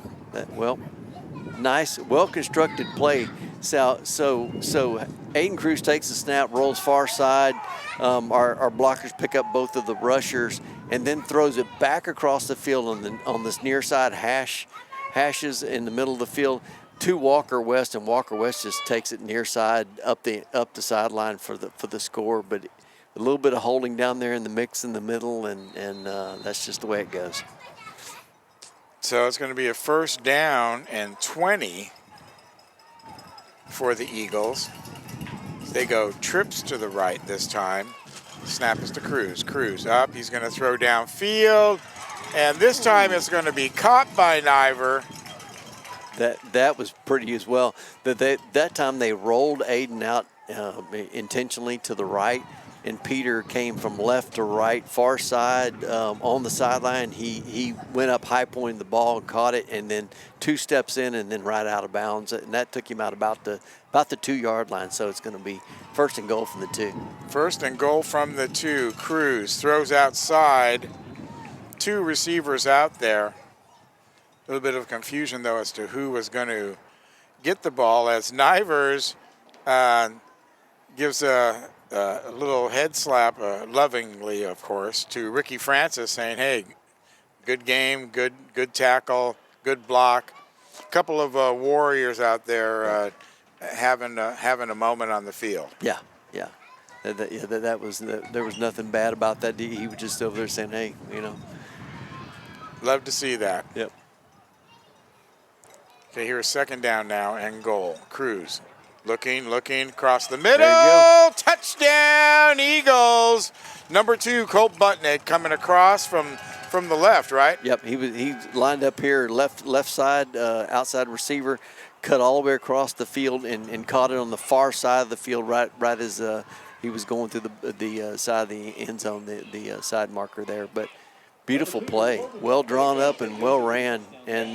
S2: Nice, well-constructed play. So Aiden Cruz takes the snap, rolls far side. Our blockers pick up both of the rushers and then throws it back across the field on this near side hashes in the middle of the field to Walker West, and Walker West just takes it near side up the sideline for the score. But a little bit of holding down there in the mix in the middle, and that's just the way it goes.
S1: So it's going to be a first down and 20 for the Eagles. They go trips to the right this time. Snap is to Cruz. Cruz up. He's going to throw downfield. And this time it's going to be caught by Niver.
S2: That was pretty as well. That time they rolled Aiden out intentionally to the right, and Peter came from left to right, far side on the sideline. He went up high pointing the ball and caught it, and then 2 steps in and then right out of bounds. And that took him out about the 2-yard line. So it's going to be first and goal from the 2.
S1: First and goal from the 2. Cruz throws outside. 2 receivers out there. A little bit of confusion, though, as to who was going to get the ball, as Nivers gives a little head slap, lovingly, of course, to Ricky Francis, saying, hey, good game, good tackle, good block. A couple of warriors out there having a moment on the field.
S2: Yeah. That was there was nothing bad about that. He was just over there saying, hey,
S1: Love to see that.
S2: Yep.
S1: Okay, here's second down now and goal. Cruz looking across the middle.
S2: There you go.
S1: Touchdown, Eagles. Number 2, Colt Butnick coming across from the left, right?
S2: Yep, he lined up here, left side, outside receiver, cut all the way across the field and caught it on the far side of the field, right as he was going through the side of the end zone, the side marker there. But beautiful play, well drawn up and well ran, and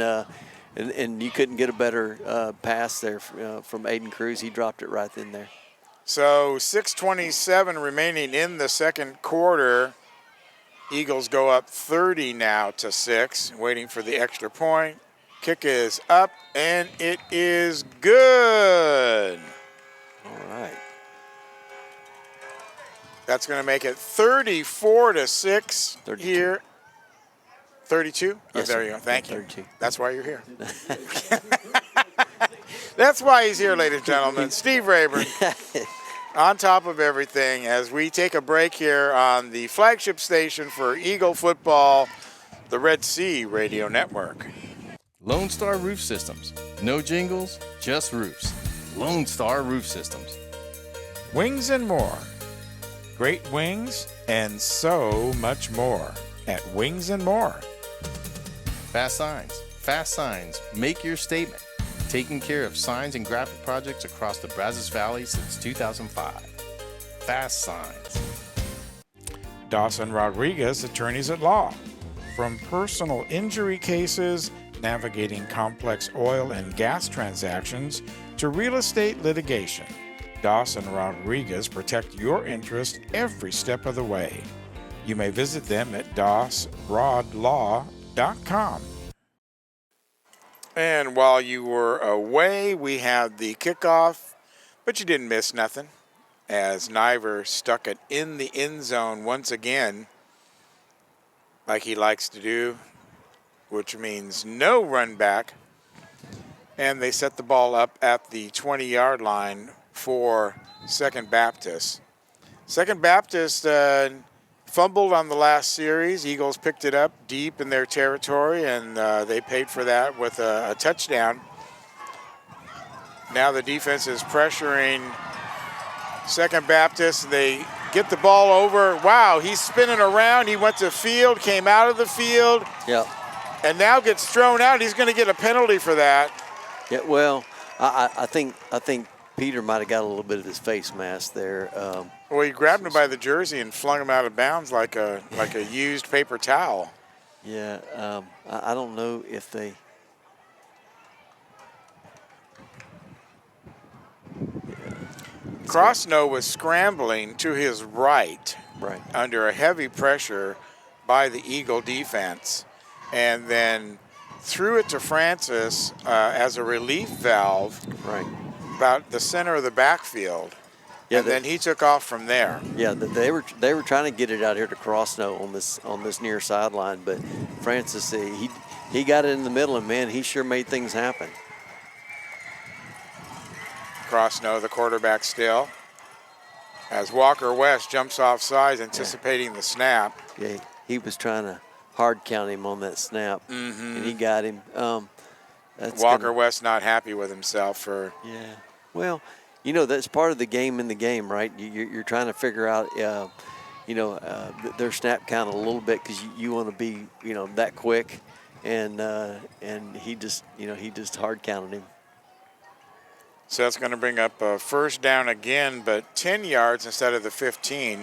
S2: you couldn't get a better pass there from Aiden Cruz. He dropped it right in there.
S1: So 6:27 remaining in the second quarter. Eagles go up 30 now to 6, waiting for the extra point. Kick is up, and it is good.
S2: All right.
S1: That's going to make it 34-6
S2: 32.
S1: here. 32?
S2: Yes,
S1: there
S2: sir.
S1: you go. Thank
S2: 32.
S1: you. That's why you're here. That's why he's here, ladies and gentlemen. Steve Rayburn, on top of everything, as we take a break here on the flagship station for Eagle football, the Red Sea Radio Network.
S4: Lone Star Roof Systems. No jingles, just roofs. Lone Star Roof Systems.
S1: Wings and more. Great wings and so much more at Wings and More.
S4: Fast Signs. Fast Signs. Make your statement. Taking care of signs and graphic projects across the Brazos Valley since 2005. Fast Signs.
S1: Dawson Rodriguez, attorneys at law. From personal injury cases, navigating complex oil and gas transactions, to real estate litigation, Dawson Rodriguez protect your interest every step of the way. You may visit them at dawsrodlaw.com. And while you were away, we had the kickoff, but you didn't miss nothing, as Niver stuck it in the end zone once again, like he likes to do, which means no run back. And they set the ball up at the 20-yard line for Second Baptist. Second Baptist fumbled on the last series. Eagles picked it up deep in their territory, and they paid for that with a touchdown. Now the defense is pressuring Second Baptist. They get the ball over. Wow, he's spinning around. He went to field, came out of the field.
S2: Yep.
S1: And now gets thrown out. He's going to get a penalty for that.
S2: Yeah, well, I think Peter might have got a little bit of his face mask there.
S1: Well, he grabbed him by the jersey and flung him out of bounds like a used paper towel.
S2: Yeah, I don't know if they.
S1: Crossnow was scrambling to his right,
S2: right,
S1: under a heavy pressure by the Eagle defense. and then threw it to Francis as a relief valve,
S2: Right.
S1: about the center of the backfield.
S2: Yeah,
S1: and then he took off from there.
S2: Yeah, they were trying to get it out here to Crossno on this near sideline, but Francis he got it in the middle, and man, he sure made things happen.
S1: Crossno, the quarterback still. As Walker West jumps off sides, anticipating the snap.
S2: Yeah, he was trying to hard count him on that snap, and he got him.
S1: Walker West not happy with himself for.
S2: Yeah, well, you know, that's part of the game in the game, right? You're trying to figure out, their snap count a little bit because you want to be, that quick, and he just hard counted him.
S1: So that's going to bring up a first down again, but 10 yards instead of the 15.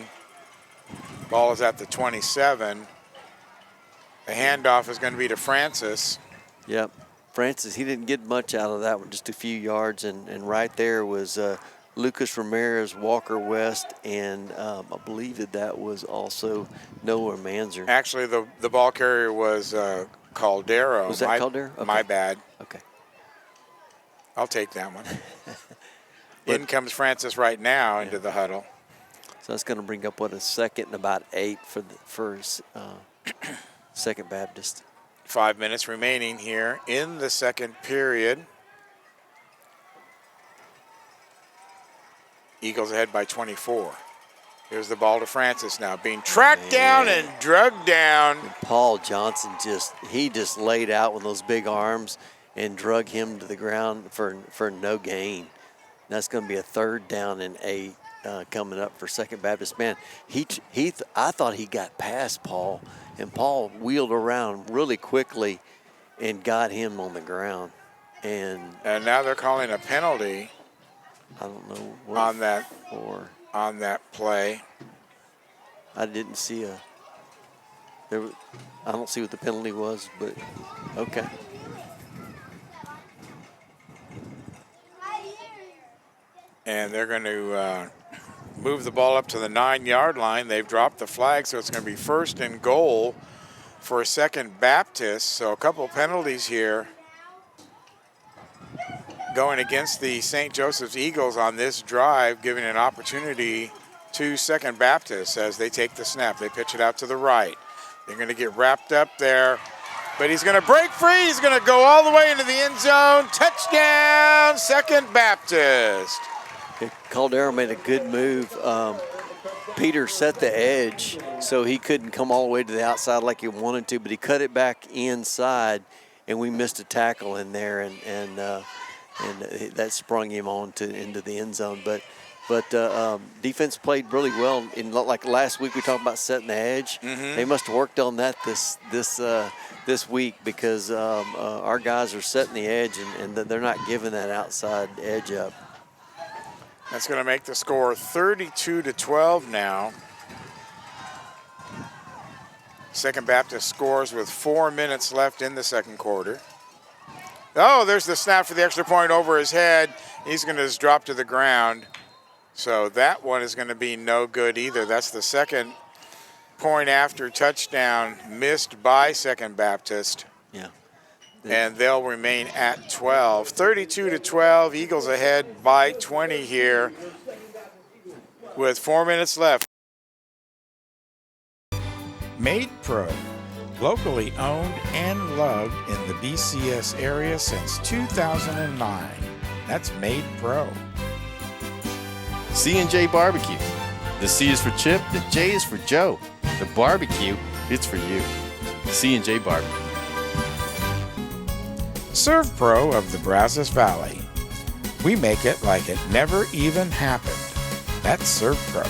S1: Ball is at the 27. The handoff is going to be to Francis.
S2: Yep. Francis, he didn't get much out of that one, just a few yards, and right there was Lucas Ramirez, Walker West, and I believe that was also Noah Manzer.
S1: Actually, the ball carrier was Caldero.
S2: Was that Caldero? Okay.
S1: My bad.
S2: Okay.
S1: I'll take that one. In comes Francis right now into the huddle.
S2: So that's going to bring up, a second and about 8 for Second Baptist.
S1: 5 minutes remaining here in the second period. Eagles ahead by 24. Here's the ball to Francis now, being tracked down and drugged down.
S2: And Paul Johnson just laid out with those big arms and drug him to the ground for no gain. That's going to be a 3rd down and 8 coming up for Second Baptist. Man, I thought he got past Paul, and Paul wheeled around really quickly and got him on the ground. And
S1: now they're calling a penalty.
S2: I don't know what
S1: on that play.
S2: I didn't see I don't see what the penalty was, but okay.
S1: And they're going to move the ball up to the 9-yard line. They've dropped the flag, so it's going to be 1st and goal for Second Baptist. So a couple penalties here going against the St. Joseph's Eagles on this drive, giving an opportunity to Second Baptist as they take the snap. They pitch it out to the right. They're going to get wrapped up there, but he's going to break free. He's going to go all the way into the end zone. Touchdown, Second Baptist.
S2: Caldero made a good move. Peter set the edge so he couldn't come all the way to the outside like he wanted to, but he cut it back inside, and we missed a tackle in there, and that sprung him on into the end zone. But defense played really well. Like last week we talked about setting the edge.
S1: Mm-hmm.
S2: They must have worked on that this week because our guys are setting the edge, and they're not giving that outside edge up.
S1: That's going to make the score 32-12 now. Second Baptist scores with 4 minutes left in the second quarter. Oh, there's the snap for the extra point over his head. He's going to just drop to the ground. So that one is going to be no good either. That's the second point after touchdown missed by Second Baptist.
S2: Yeah.
S1: And they'll remain at 12. 32-12, Eagles ahead by 20 here with 4 minutes left. Made Pro, locally owned and loved in the BCS area since 2009. That's Made Pro.
S4: C&J Barbecue. The C is for Chip, the J is for Joe. The barbecue, it's for you. C&J Barbecue.
S1: Serve Pro of the Brazos Valley. We make it like it never even happened. That's Serve Pro.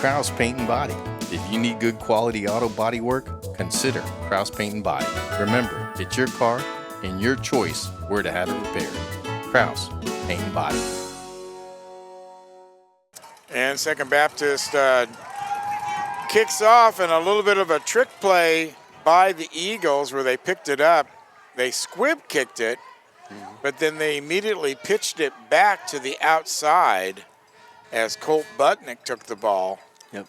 S4: Kraus Paint and Body. If you need good quality auto body work, consider Kraus Paint and Body. Remember, it's your car and your choice where to have it repaired. Kraus Paint and Body.
S1: And Second Baptist kicks off in a little bit of a trick play by the Eagles where they picked it up. They squib kicked it, but then they immediately pitched it back to the outside as Colt Butnick took the ball.
S2: Yep.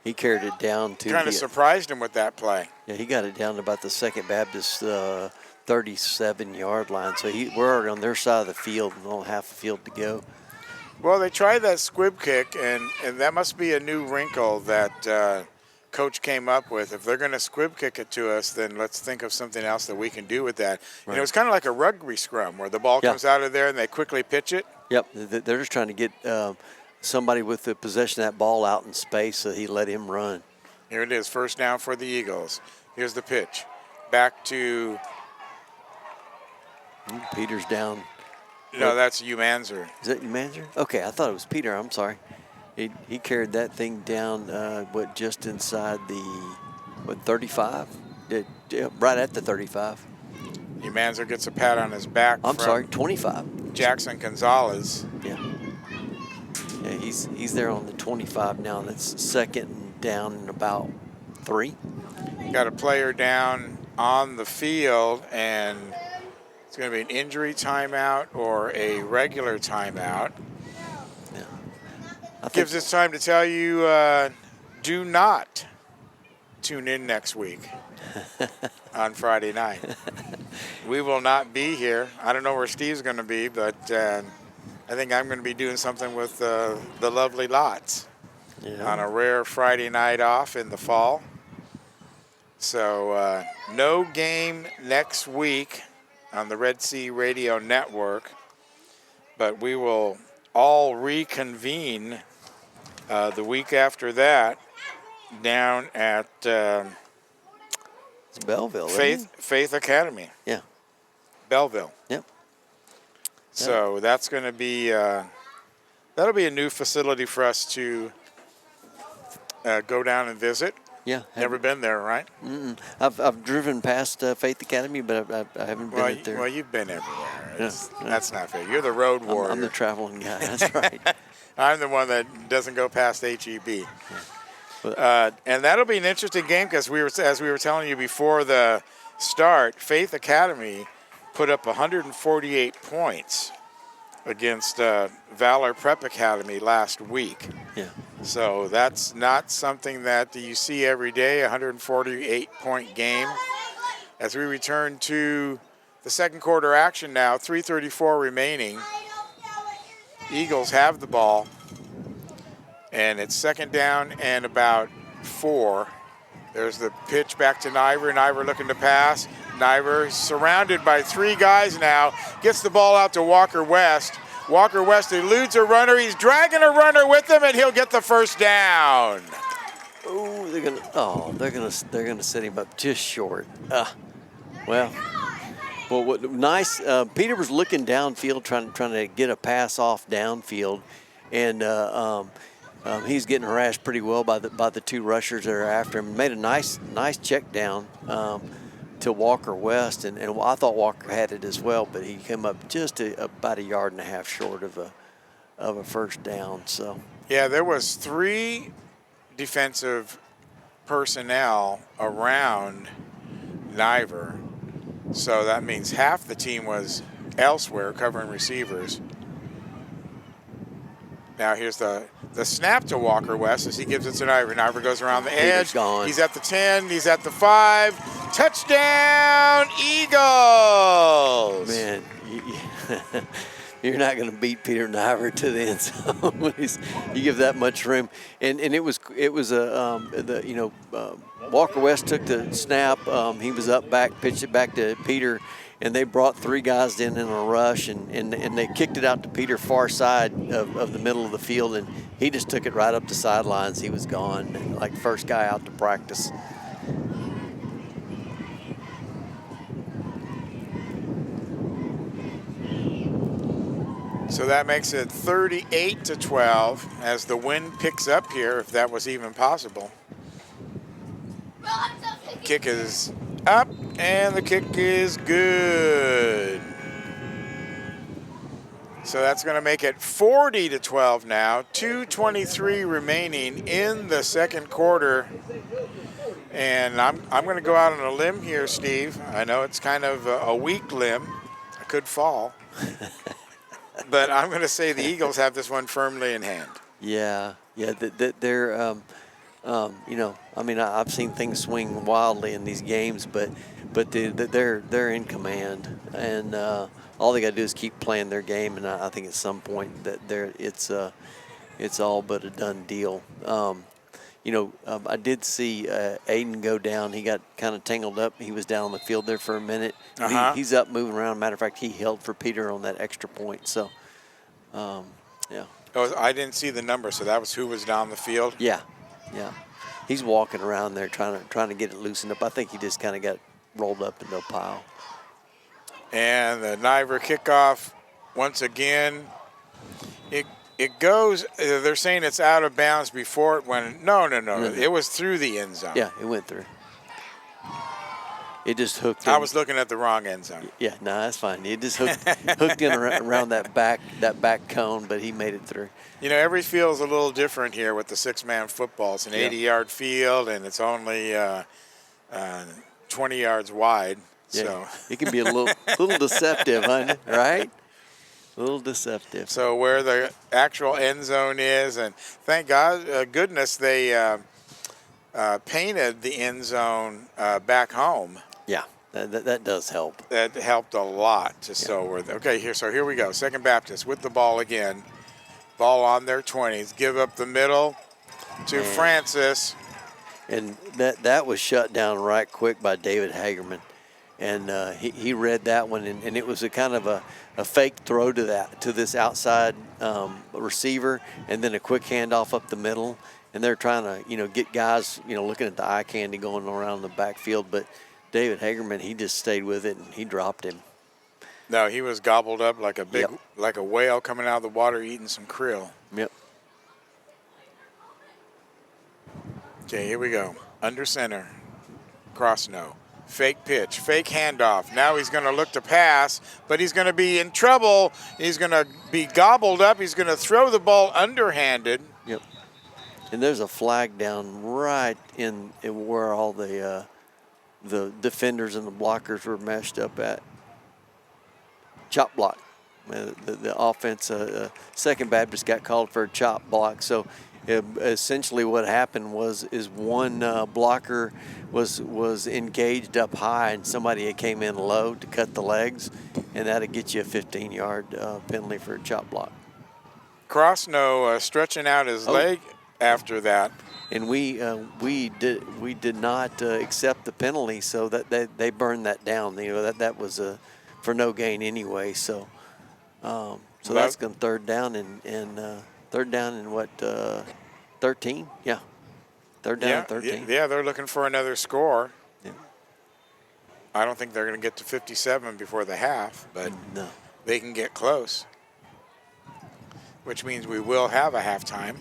S2: He carried it down to
S1: Kind of surprised him with that play.
S2: Yeah, he got it down to about the Second Baptist 37-yard line. So we're already on their side of the field, and only half the field to go.
S1: Well, they tried that squib kick, and that must be a new wrinkle that Coach came up with. If they're going to squib kick it to us, then let's think of something else that we can do with that.
S2: Right.
S1: You know, it's kind of like a rugby scrum where the ball comes out of there and they quickly pitch it.
S2: Yep, they're just trying to get somebody with the possession of that ball out in space, so he let him run.
S1: Here it is, first down for the Eagles. Here's the pitch. Back to...
S2: Peter's down.
S1: No, that's Umanzer.
S2: Is that Umanzer? Okay, I thought it was Peter. I'm sorry. He carried that thing down, just inside the, 35? Right at the 35.
S1: Umanzer gets a pat on his back.
S2: I'm sorry, 25.
S1: Jackson Gonzalez.
S2: Yeah. Yeah, he's there on the 25 now. That's second down and about 3.
S1: Got a player down on the field, and it's going to be an injury timeout or a regular timeout. Gives us time to tell you, do not tune in next week on Friday night. We will not be here. I don't know where Steve's going to be, but I think I'm going to be doing something with the lovely Lots on a rare Friday night off in the fall. So no game next week on the Red Sea Radio Network, but we will all reconvene the week after that down at
S2: it's Belleville,
S1: Faith Academy.
S2: Yeah.
S1: Belleville.
S2: Yep.
S1: So that's going to be that'll be a new facility for us to go down and visit.
S2: Yeah.
S1: Never been there, right?
S2: Mm-mm. I've driven past Faith Academy, but I haven't been there.
S1: Well, you've been everywhere.
S2: Yeah.
S1: That's not fair. You're the road warrior.
S2: I'm the traveling guy. That's right.
S1: I'm the one that doesn't go past HEB. And that'll be an interesting game because as we were telling you before the start, Faith Academy put up 148 points against Valor Prep Academy last week.
S2: Yeah.
S1: So that's not something that you see every day, a 148-point game. As we return to the second quarter action now, 3:34 remaining. Eagles have the ball, and it's second down and about 4. There's the pitch back to Niver. Niver looking to pass. Niver surrounded by 3 guys now. Gets the ball out to Walker West. Walker West eludes a runner. He's dragging a runner with him, and he'll get the first down.
S2: Oh, they're gonna set him up just short. Well, what nice. Peter was looking downfield, trying to get a pass off downfield, and he's getting harassed pretty well by the 2 rushers that are after him. Made a nice check down to Walker West, and I thought Walker had it as well, but he came up just about 1.5 yards short of a first down. So
S1: yeah, there was 3 defensive personnel around Niver, so that means half the team was elsewhere covering receivers. Now here's the snap to Walker West as he gives it to Niver. Niver goes around the edge. He's at the 10. He's at the 5. Touchdown, Eagles!
S2: Man, you're not going to beat Peter Niver to the end zone. You give that much room, and it was Walker West took the snap. He was up back, pitched it back to Peter, and they brought 3 guys in a rush, and they kicked it out to Peter far side of the middle of the field, and he just took it right up the sidelines. He was gone, like first guy out to practice.
S1: So that makes it 38-12 as the wind picks up here, if that was even possible. Kick is up, and the kick is good. So that's going to make it 40-12 now. 2:23 remaining in the second quarter. And I'm going to go out on a limb here, Steve. I know it's kind of a weak limb. I could fall. But I'm going to say the Eagles have this one firmly in hand.
S2: Yeah. They're You know, I mean, I've seen things swing wildly in these games, but they're in command, and all they got to do is keep playing their game, and I think at some point that it's all but a done deal. You know, I did see Aiden go down. He got kind of tangled up. He was down on the field there for a minute. He's up moving around. Matter of fact, he held for Peter on that extra point. So, yeah.
S1: Oh, I didn't see the number, so that was who was down the field?
S2: Yeah. He's walking around there trying to get it loosened up. I think he just kind of got rolled up into a pile.
S1: And the Niagara kickoff, once again, it goes, they're saying it's out of bounds before it went. No. It was through the end zone.
S2: Yeah, it went through. It just hooked in.
S1: I was looking at the wrong end zone.
S2: Yeah, no, that's fine. It just hooked in around that back cone, but he made it through.
S1: You know, every field's a little different here with the 6-man football. It's an 80-yard field, and it's only 20 yards wide.
S2: Yeah,
S1: so
S2: it can be a little deceptive, right? A little deceptive.
S1: So where the actual end zone is, and thank God, goodness, they painted the end zone back home.
S2: Yeah, that does help.
S1: That helped a lot. Here we go. Second Baptist with the ball again. Ball on their 20s. Give up the middle to Francis.
S2: And that was shut down right quick by David Hagerman. And he read that one, and it was a kind of a fake throw to this outside receiver, and then a quick handoff up the middle. And they're trying to get guys looking at the eye candy going around the backfield, but David Hagerman, he just stayed with it and he dropped him.
S1: No, he was gobbled up like a whale coming out of the water eating some krill.
S2: Yep.
S1: Okay, here we go. Under center. Cross no. Fake pitch. Fake handoff. Now he's going to look to pass, but he's going to be in trouble. He's going to be gobbled up. He's going to throw the ball underhanded.
S2: Yep. And there's a flag down right in where all the defenders and the blockers were meshed up at. Chop block. The offense, Second Baptist got called for a chop block. So essentially what happened is one blocker was engaged up high, and somebody came in low to cut the legs, and that'd get you a 15-yard penalty for a chop block.
S1: Crossno stretching out his leg after that.
S2: And we did not accept the penalty, so that they burned that down. That was for no gain anyway. So that's going to third down and what 13? Yeah, third down and 13.
S1: Yeah, they're looking for another score.
S2: Yeah.
S1: I don't think they're going to get to 57 before the half, but
S2: no,
S1: they can get close, which means we will have a halftime.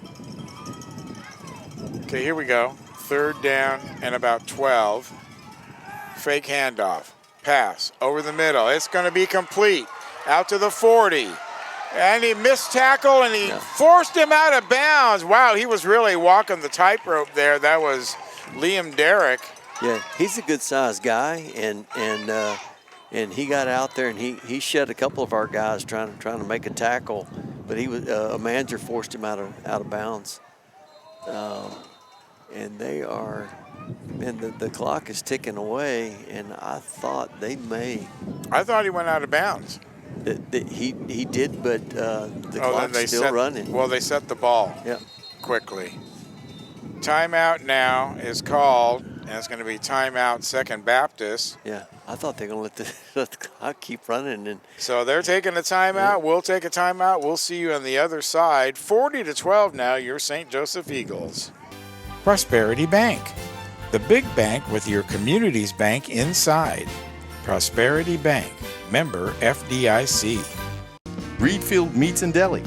S1: Okay, here we go. Third down and about 12. Fake handoff. Pass over the middle. It's going to be complete. Out to the 40. And he missed tackle, and he forced him out of bounds. Wow, he was really walking the tightrope there. That was Liam Derrick.
S2: Yeah, he's a good-sized guy, and he got out there, and he shed a couple of our guys trying to make a tackle, but he was a manager forced him out of bounds. And they are, and the clock is ticking away, and I thought they may.
S1: I thought he went out of bounds.
S2: He did, but the clock's still running.
S1: Well, they set the ball quickly. Timeout now is called, and it's going to be timeout Second Baptist.
S2: Yeah, I thought they were going to let the clock keep running.
S1: So they're taking a timeout. Yeah. We'll take a timeout. We'll see you on the other side. 40-12 now, your St. Joseph Eagles. Prosperity Bank, the big bank with your community's bank inside. Prosperity Bank, member FDIC.
S4: Reedfield Meats and Deli,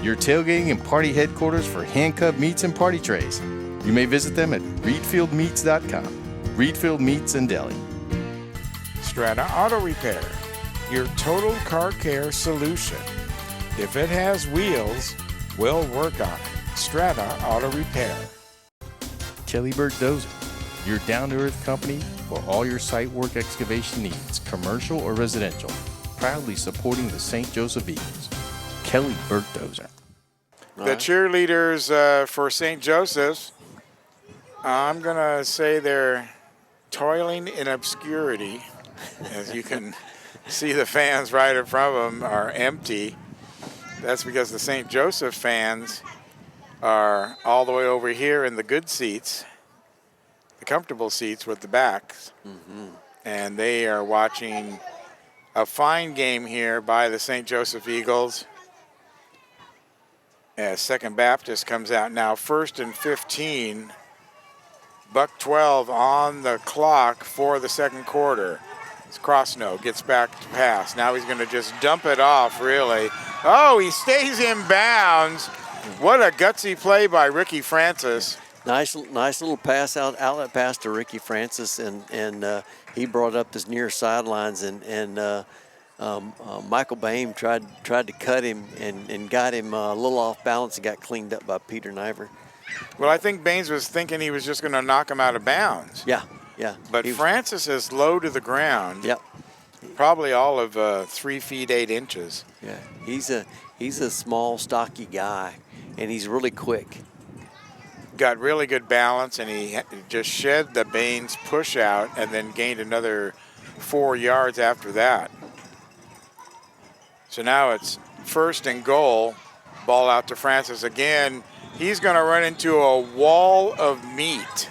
S4: your tailgating and party headquarters for hand-cut meats and party trays. You may visit them at reedfieldmeats.com. Reedfield Meats and Deli.
S1: Strata Auto Repair, your total car care solution. If it has wheels, we'll work on it. Strata Auto Repair.
S4: Kelly Burke Dozer, your down-to-earth company for all your site work excavation needs, commercial or residential. Proudly supporting the St. Joseph Eagles. Kelly Burke Dozer.
S1: The cheerleaders for St. Joseph's I'm going to say they're toiling in obscurity. As you can see, the fans right in front of them are empty. That's because the St. Joseph fans are all the way over here in the good seats, the comfortable seats with the backs. And they are watching a fine game here by the St. Joseph Eagles. As Second Baptist comes out now, 1st and 15. Buck 12 on the clock for the second quarter. It's Crossno gets back to pass. Now he's going to just dump it off, really. Oh, he stays in bounds. What a gutsy play by Ricky Francis.
S2: Nice little pass outlet pass to Ricky Francis, and he brought up his near sidelines, and Michael Boehm tried to cut him and got him a little off balance and got cleaned up by Peter Niver.
S1: Well, I think Baines was thinking he was just going to knock him out of bounds.
S2: Yeah.
S1: But Francis is low to the ground.
S2: Yep.
S1: Probably all of 3 feet 8 inches.
S2: Yeah. He's a small, stocky guy, and he's really quick.
S1: Got really good balance, and he just shed the Baines push out and then gained another 4 yards after that. So now it's 1st and goal. Ball out to Francis again. He's going to run into a wall of meat.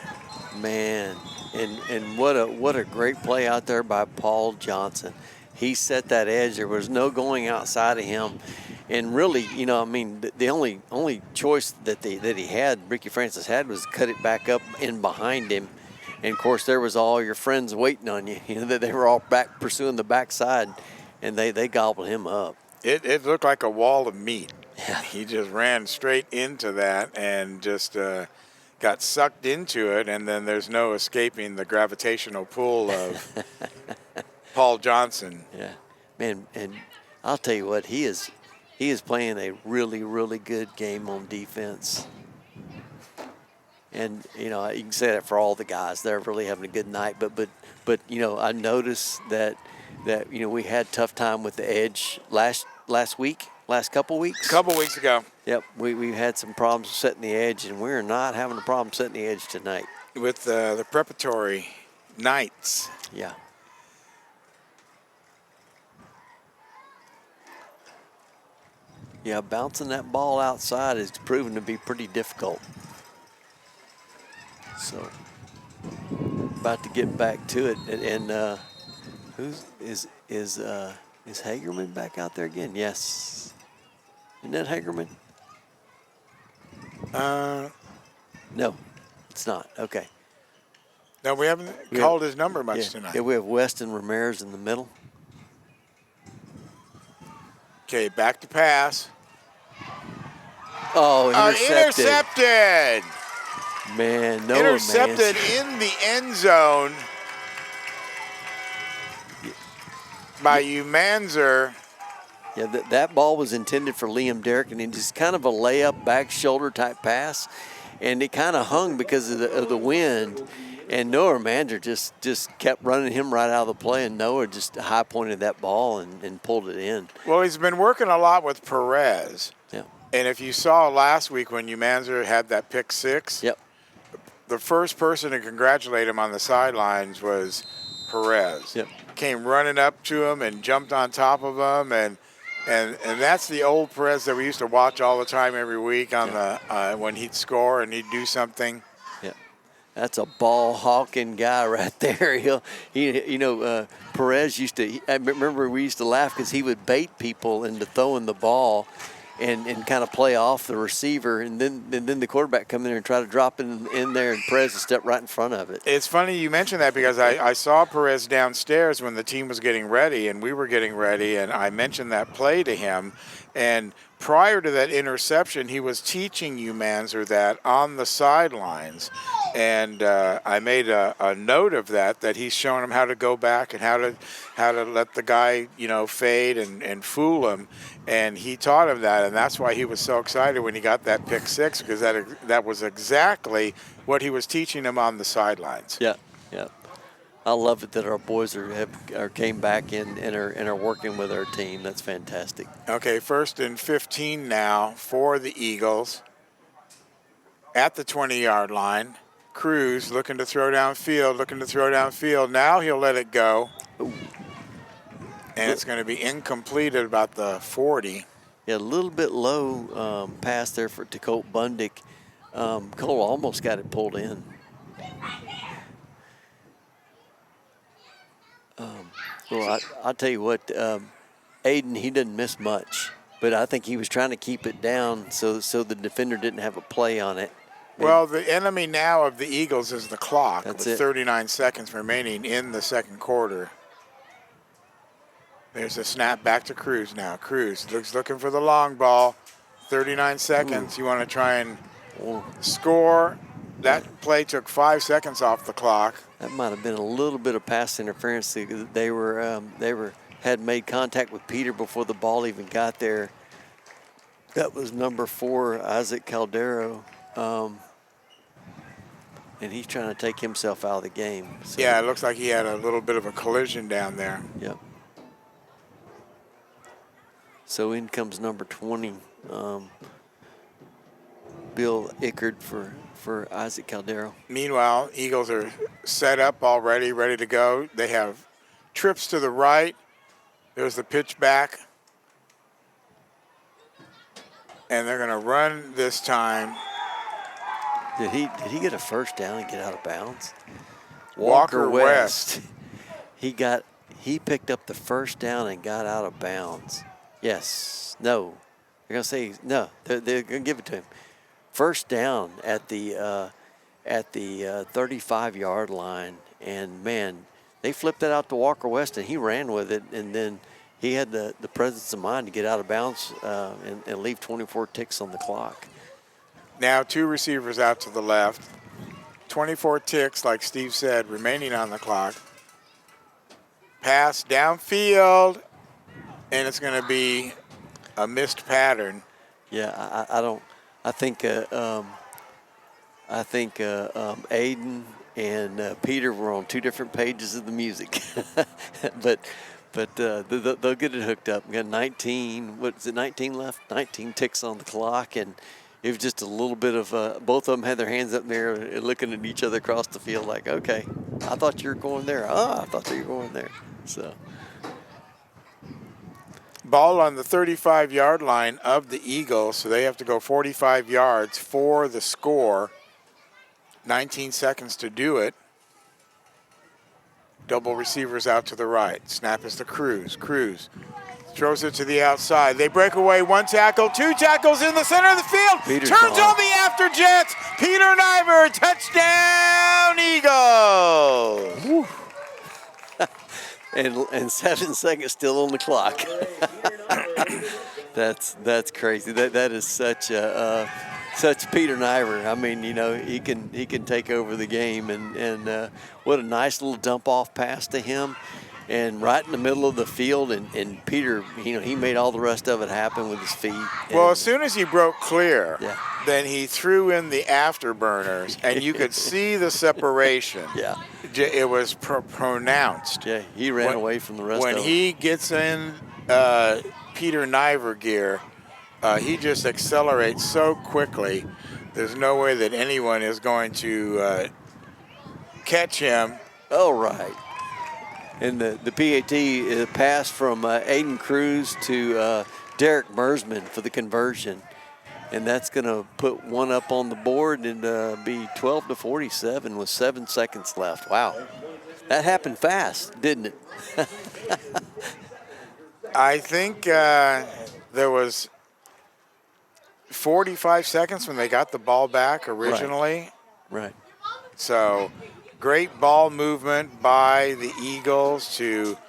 S2: Man, and what a great play out there by Paul Johnson. He set that edge. There was no going outside of him. And really, the only choice that he had, Ricky Francis had, was cut it back up in behind him. And of course, there was all your friends waiting on you. That they were all back pursuing the backside, and they gobbled him up.
S1: It looked like a wall of meat.
S2: Yeah.
S1: He just ran straight into that and just got sucked into it, and then there's no escaping the gravitational pull of Paul Johnson.
S2: Yeah, man, and I'll tell you what, he is playing a really, really good game on defense. And you can say that for all the guys. They're really having a good night. But I noticed that we had tough time with the edge last couple weeks.
S1: Couple weeks ago.
S2: Yep, we had some problems setting the edge, and we're not having a problem setting the edge tonight.
S1: With the preparatory Knights.
S2: Yeah. Yeah, bouncing that ball outside is proven to be pretty difficult. So, about to get back to it, and is Hagerman back out there again? Yes. Isn't that Hagerman? No, it's not. Okay.
S1: No, we haven't called his number much tonight.
S2: Yeah, we have Weston Ramirez in the middle.
S1: Okay, back to pass.
S2: Oh,
S1: intercepted.
S2: Man, no
S1: intercepted in the end zone by Umanzer.
S2: Yeah, that ball was intended for Liam Derrick, and it just kind of a layup, back shoulder type pass, and it kind of hung because of the wind. And Noah Mander just kept running him right out of the play, and Noah just high pointed that ball and pulled it in.
S1: Well, he's been working a lot with Perez.
S2: Yeah.
S1: And if you saw last week when Umanzer had that pick six,
S2: yep,
S1: the first person to congratulate him on the sidelines was Perez.
S2: Yep.
S1: Came running up to him and jumped on top of him, and that's the old Perez that we used to watch all the time every week on the when he'd score and he'd do something.
S2: That's a ball hawking guy right there. Perez used to. I remember we used to laugh because he would bait people into throwing the ball, and kind of play off the receiver, and then the quarterback come in there and try to drop it in there, and Perez would step right in front of it.
S1: It's funny you mentioned that because I saw Perez downstairs when the team was getting ready and we were getting ready, and I mentioned that play to him, and prior to that interception, he was teaching Umanzer that on the sidelines. And I made a note of that he's showing him how to go back and how to let the guy, fade and fool him. And he taught him that, and that's why he was so excited when he got that pick six, because that was exactly what he was teaching him on the sidelines.
S2: Yeah. I love it that our boys came back and are working with our team. That's fantastic.
S1: Okay, 1st and 15 now for the Eagles at the 20-yard line. Cruz, looking to throw downfield. Now he'll let it go.
S2: Ooh.
S1: And it's going to be incomplete at about the 40.
S2: Yeah, a little bit low pass there to Colt Bundick. Cole almost got it pulled in. Well, I'll tell you what, Aiden, he didn't miss much, but I think he was trying to keep it down so the defender didn't have a play on it.
S1: Well, the enemy now of the Eagles is the clock
S2: That's
S1: with
S2: it.
S1: 39 seconds remaining in the second quarter. There's a snap back to Cruz now. Cruz looking for the long ball. 39 seconds. You want to try and score. That play took 5 seconds off the clock.
S2: That might have been a little bit of pass interference. They had made contact with Peter before the ball even got there. That was number 4, Isaac Caldero, and he's trying to take himself out of the game. So.
S1: Yeah, it looks like he had a little bit of a collision down there.
S2: Yep. So in comes number 20, Bill Ickard for Isaac Caldero.
S1: Meanwhile, Eagles are set up already, ready to go. They have trips to the right. There's the pitch back. And they're going to run this time.
S2: Did he get a first down and get out of bounds?
S1: Walker West.
S2: He picked up the first down and got out of bounds. Yes. No. They're going to say no. They're going to give it to him. First down at the 35-yard line, and man, they flipped it out to Walker West, and he ran with it, and then he had the presence of mind to get out of bounds and leave 24 ticks on the clock.
S1: Now 2 receivers out to the left. 24 ticks, like Steve said, remaining on the clock. Pass downfield, and it's going to be a missed pattern.
S2: Yeah, I think Aiden and Peter were on 2 different pages of the music, but they'll get it hooked up. We got 19. What is it? 19 left. 19 ticks on the clock, and it was just a little bit of both of them had their hands up there looking at each other across the field like, okay, I thought you were going there. I thought you were going there. So.
S1: Ball on the 35-yard line of the Eagles, so they have to go 45 yards for the score. 19 seconds to do it. Double receivers out to the right. Snap is to Cruz. Cruz throws it to the outside. They break away. 1 tackle, 2 tackles in the center of the field.
S2: Peter's
S1: Turns
S2: gone.
S1: on the after Jets. Peter Niver, touchdown Eagles.
S2: Woo. And 7 seconds still on the clock. That's crazy. That is such Peter Niver. I mean, you know, he can take over the game, and what a nice little dump off pass to him, and right in the middle of the field, and Peter, you know, he made all the rest of it happen with his feet.
S1: Well, as soon as he broke clear,
S2: Yeah.
S1: then he threw in the afterburners, and you could see the separation.
S2: Yeah.
S1: It was pronounced.
S2: Yeah, he ran away from the rest
S1: When
S2: of
S1: he gets in Peter Niver gear, he just accelerates so quickly. There's no way that anyone is going to catch him.
S2: All right. And the PAT pass from Aiden Cruz to Derek Mersman for the conversion. And that's going to put one up on the board and be 12-47 with 7 seconds left. Wow. That happened fast, didn't it?
S1: I think there was 45 seconds when they got the ball back originally.
S2: Right.
S1: So great ball movement by the Eagles to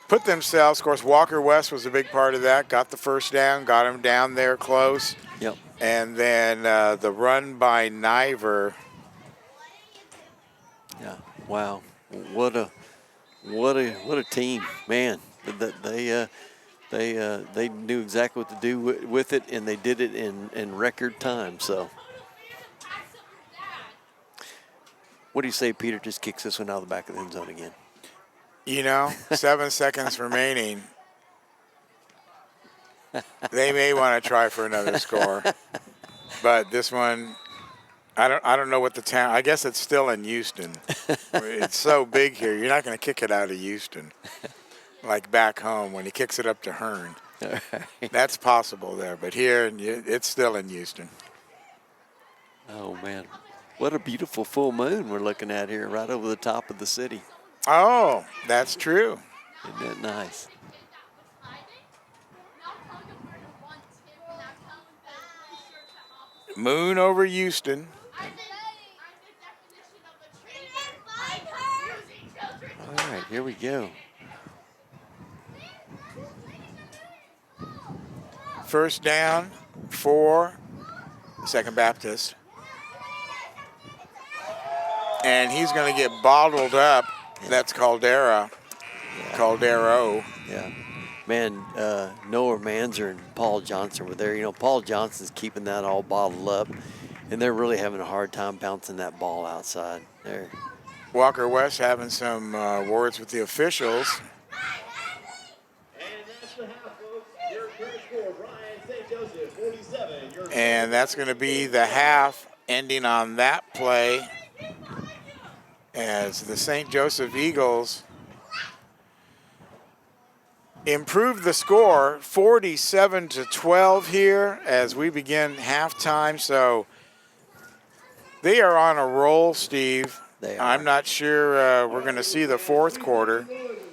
S1: put themselves, of course, Walker West was a big part of that, got the first down, got him down there close.
S2: Yep.
S1: And then the run by Niver.
S2: Yeah. Wow. What a team, man. They knew exactly what to do with it, and they did it in record time. So, what do you say, Peter? Just kicks this one out of the back of the end zone again.
S1: You know, 7 seconds remaining. They may want to try for another score, but this one I don't know what the town. I guess it's still in Houston. It's so big here. You're not going to kick it out of Houston, like back home when he kicks it up to Hearn. That's possible there, but here it's still in Houston.
S2: Oh man, what a beautiful full moon we're looking at here, right over the top of the city.
S1: Oh, that's true.
S2: Isn't that nice?
S1: Moon over Houston.
S2: All right, here we go.
S1: First down for Second Baptist. And he's going to get bottled up. That's Caldera. Yeah. Caldero.
S2: Yeah. Man, Noah Manzer and Paul Johnson were there. You know, Paul Johnson's keeping that all bottled up, and they're really having a hard time bouncing that ball outside there.
S1: Walker West having some words with the officials. And that's going to be the half, ending on that play, as the St. Joseph Eagles improved the score 47-12 here as we begin halftime. So they are on a roll, Steve. I'm not sure we're going to see the fourth quarter,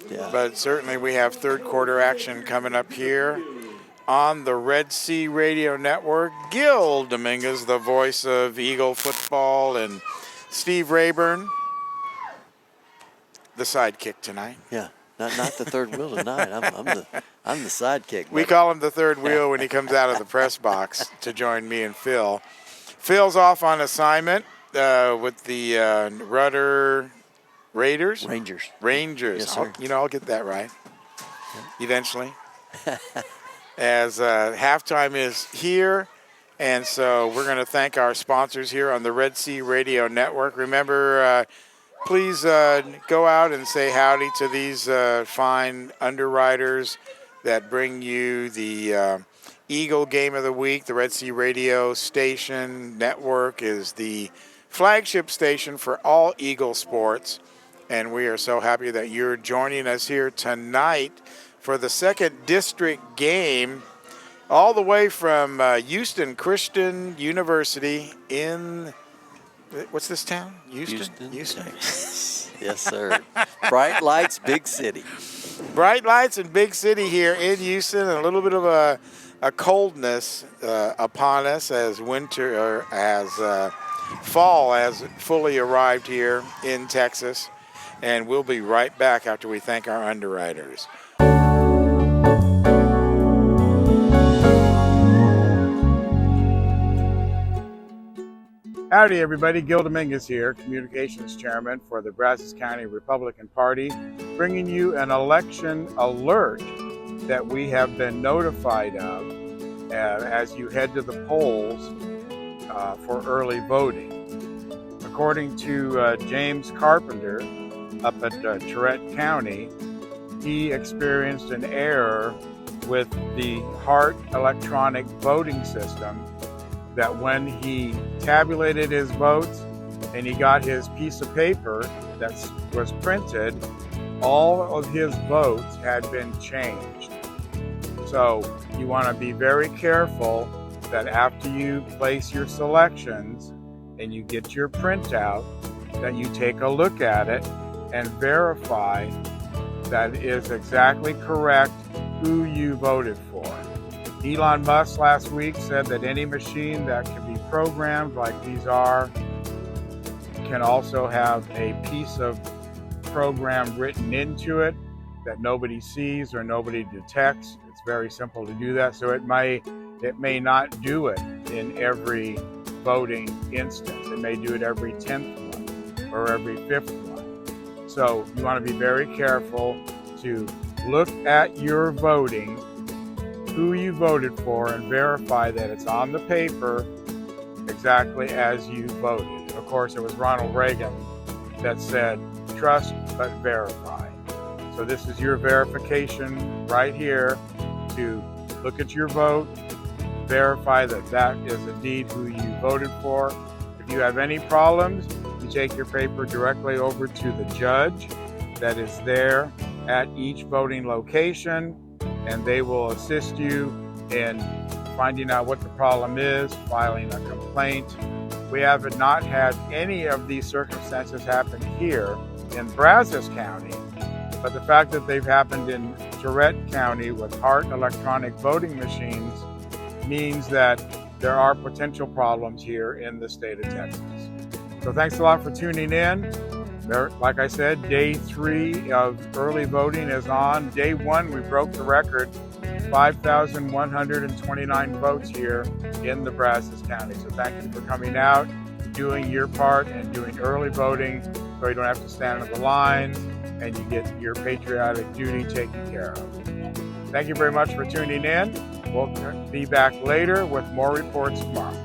S1: but certainly we have third quarter action coming up here on the Red Sea Radio Network. Gil Dominguez, the voice of Eagle football, and Steve Rayburn, the sidekick tonight.
S2: Yeah. Not the third wheel tonight. I'm the sidekick.
S1: We call him the third wheel when he comes out of the press box to join me and Phil. Phil's off on assignment with the Rudder Rangers.
S2: Yes, sir.
S1: I'll get that right eventually. As halftime is here, and so we're going to thank our sponsors here on the Red Sea Radio Network. Remember, please go out and say howdy to these fine underwriters that bring you the Eagle Game of the Week. The Red Sea Radio Station Network is the flagship station for all Eagle sports, and we are so happy that you're joining us here tonight for the second district game, all the way from Houston Christian University in... What's this town? Houston.
S2: Yes, sir. Bright lights, big city.
S1: Bright lights and big city here in Houston. A little bit of a coldness upon us as winter, or as fall has fully arrived here in Texas. And we'll be right back after we thank our underwriters. Howdy, everybody. Gil Dominguez here, Communications Chairman for the Brazos County Republican Party, bringing you an election alert that we have been notified of as you head to the polls for early voting. According to James Carpenter up at Turette County, he experienced an error with the HART electronic voting system, that when he tabulated his votes and he got his piece of paper that was printed, all of his votes had been changed. So you want to be very careful that after you place your selections and you get your printout, that you take a look at it and verify that it is exactly correct who you voted for. Elon Musk last week said that any machine that can be programmed like these are can also have a piece of program written into it that nobody sees or nobody detects. It's very simple to do that. So it may not do it in every voting instance. It may do it every 10th one or every 5th one. So you want to be very careful to look at your voting, who you voted for, and verify that it's on the paper exactly as you voted. Of course, it was Ronald Reagan that said, trust but verify. So this is your verification right here to look at your vote, verify that that is indeed who you voted for. If you have any problems, you take your paper directly over to the judge that is there at each voting location, and they will assist you in finding out what the problem is, filing a complaint. We have not had any of these circumstances happen here in Brazos County, but the fact that they've happened in Turette County with Hart electronic voting machines means that there are potential problems here in the state of Texas. So thanks a lot for tuning in. Like I said, day 3 of early voting is on. Day 1, we broke the record, 5,129 votes here in the Brazos County. So thank you for coming out, doing your part, and doing early voting so you don't have to stand in the lines and you get your patriotic duty taken care of. Thank you very much for tuning in. We'll be back later with more reports tomorrow.